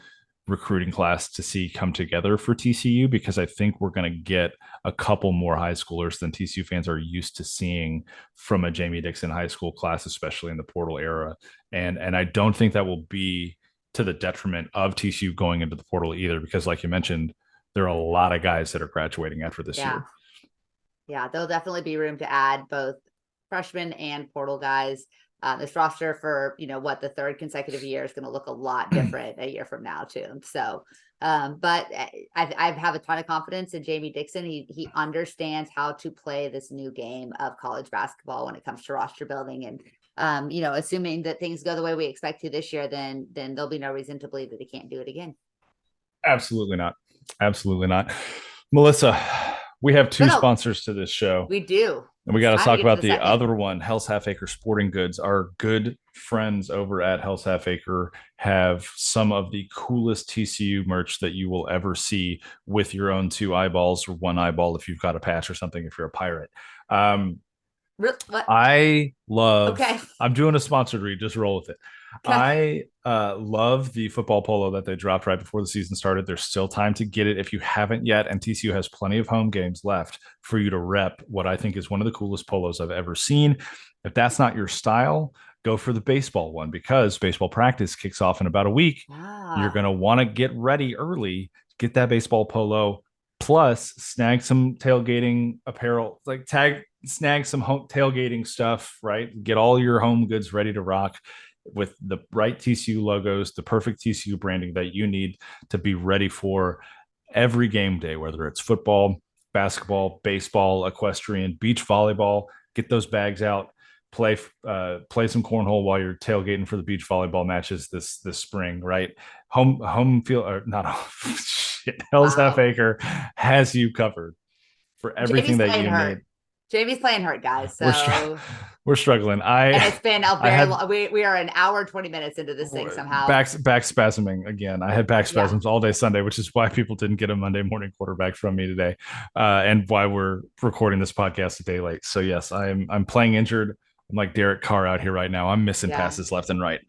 recruiting class to see come together for TCU, because I think we're going to get a couple more high schoolers than TCU fans are used to seeing from a Jamie Dixon high school class, especially in the portal era. And I don't think that will be to the detriment of TCU going into the portal either, because like you mentioned, there are a lot of guys that are graduating after this Yeah. year. Yeah, there'll definitely be room to add both freshmen and portal guys. This roster for what the third consecutive year is going to look a lot different a year from now too. So, but I have a ton of confidence in Jamie Dixon. He understands how to play this new game of college basketball when it comes to roster building, and assuming that things go the way we expect to this year, then there'll be no reason to believe that he can't do it again. Absolutely not. Absolutely not. Melissa, we have two sponsors to this show. We do. And we got to talk about the other one. Hell's Half Acre Sporting Goods. Our good friends over at Hell's Half Acre have some of the coolest TCU merch that you will ever see, with your own two eyeballs, or one eyeball if you've got a patch or something, if you're a pirate. I love, I'm doing a sponsored read, just roll with it. I love the football polo that they dropped right before the season started. There's still time to get it if you haven't yet, and TCU has plenty of home games left for you to rep what I think is one of the coolest polos I've ever seen. If that's not your style, go for the baseball one, because baseball practice kicks off in about a week. You're going to want to get ready early, get that baseball polo, plus snag some tailgating apparel, snag some home tailgating stuff, right? Get all your home goods ready to rock with the right TCU logos, the perfect TCU branding that you need to be ready for every game day, whether it's football, basketball, baseball, equestrian, beach volleyball. Get those bags out, play some cornhole while you're tailgating for the beach volleyball matches this spring, right? Home field, or not shit, Hell's Half Acre has you covered for everything that you need. Jamie's playing hurt, guys. So we're struggling. And it's been a very long. We are an hour 20 minutes into this thing somehow. Back spasming again. I had back spasms all day Sunday, which is why people didn't get a Monday morning quarterback from me today, and why we're recording this podcast a day late. So yes, I'm playing injured. I'm like Derek Carr out here right now. I'm missing passes left and right.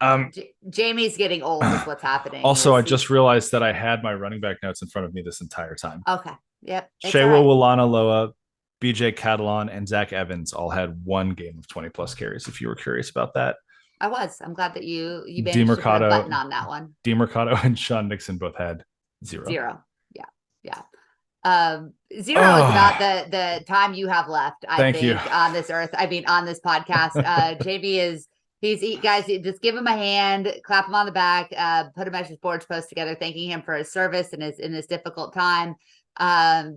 Jamie's getting old is what's happening. Also, I just realized that I had my running back notes in front of me this entire time. Okay. Yep. Shewa Walana Loa, BJ Catalan, and Zach Evans all had one game of 20 plus carries, if you were curious about that. I was. I'm glad that you managed to put a button on that one. DeMercado and Sean Nixon both had zero. Yeah. Zero is about the time you have left, I think, on this earth. I mean, on this podcast. Jamie guys, just give him a hand, clap him on the back, put a message boards post together, thanking him for his service in this difficult time.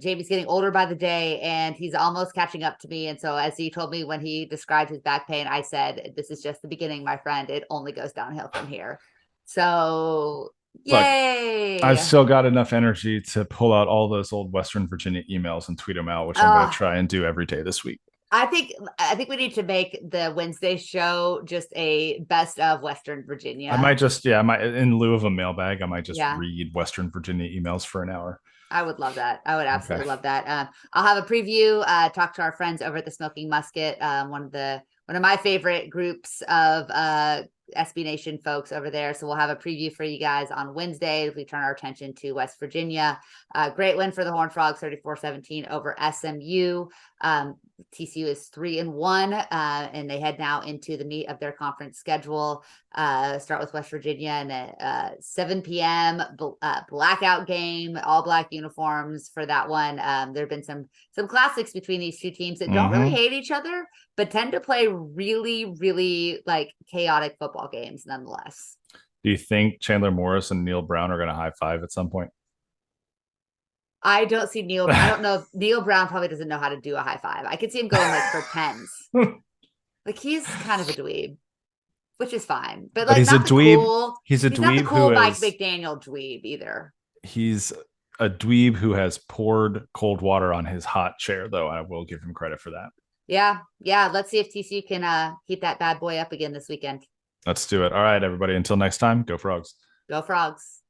Jamie's getting older by the day, and he's almost catching up to me. And so, as he told me when he described his back pain, I said, "This is just the beginning, my friend. It only goes downhill from here." So, yay! Look, I've still got enough energy to pull out all those old Western Virginia emails and tweet them out, which I'm going to try and do every day this week. I think we need to make the Wednesday show just a best of Western Virginia. I might just, in lieu of a mailbag, I might just read Western Virginia emails for an hour. I would love that. I would absolutely love that. I'll have a preview, talk to our friends over at the Smoking Musket, one of my favorite groups of SB Nation folks over there. So we'll have a preview for you guys on Wednesday if we turn our attention to West Virginia. Great win for the Horned Frogs, 34-17 over SMU. TCU is 3-1, and they head now into the meat of their conference schedule. Start with West Virginia and a 7 p.m. Blackout game, all black uniforms for that one. There have been some classics between these two teams that don't really hate each other, but tend to play really, really chaotic football games nonetheless. Do you think Chandler Morris and Neil Brown are going to high five at some point? I don't see Neil. I don't know if Neil Brown probably doesn't know how to do a high five. I could see him going like for tens. Like he's kind of a dweeb, which is fine, but like he's a not the dweeb. cool. He's a He's not the dweeb cool who Mike has. McDaniel dweeb either. He's a dweeb who has poured cold water on his hot chair, though. I will give him credit for that. Yeah. Let's see if TCU can heat that bad boy up again this weekend. Let's do it. All right, everybody. Until next time, go Frogs. Go Frogs.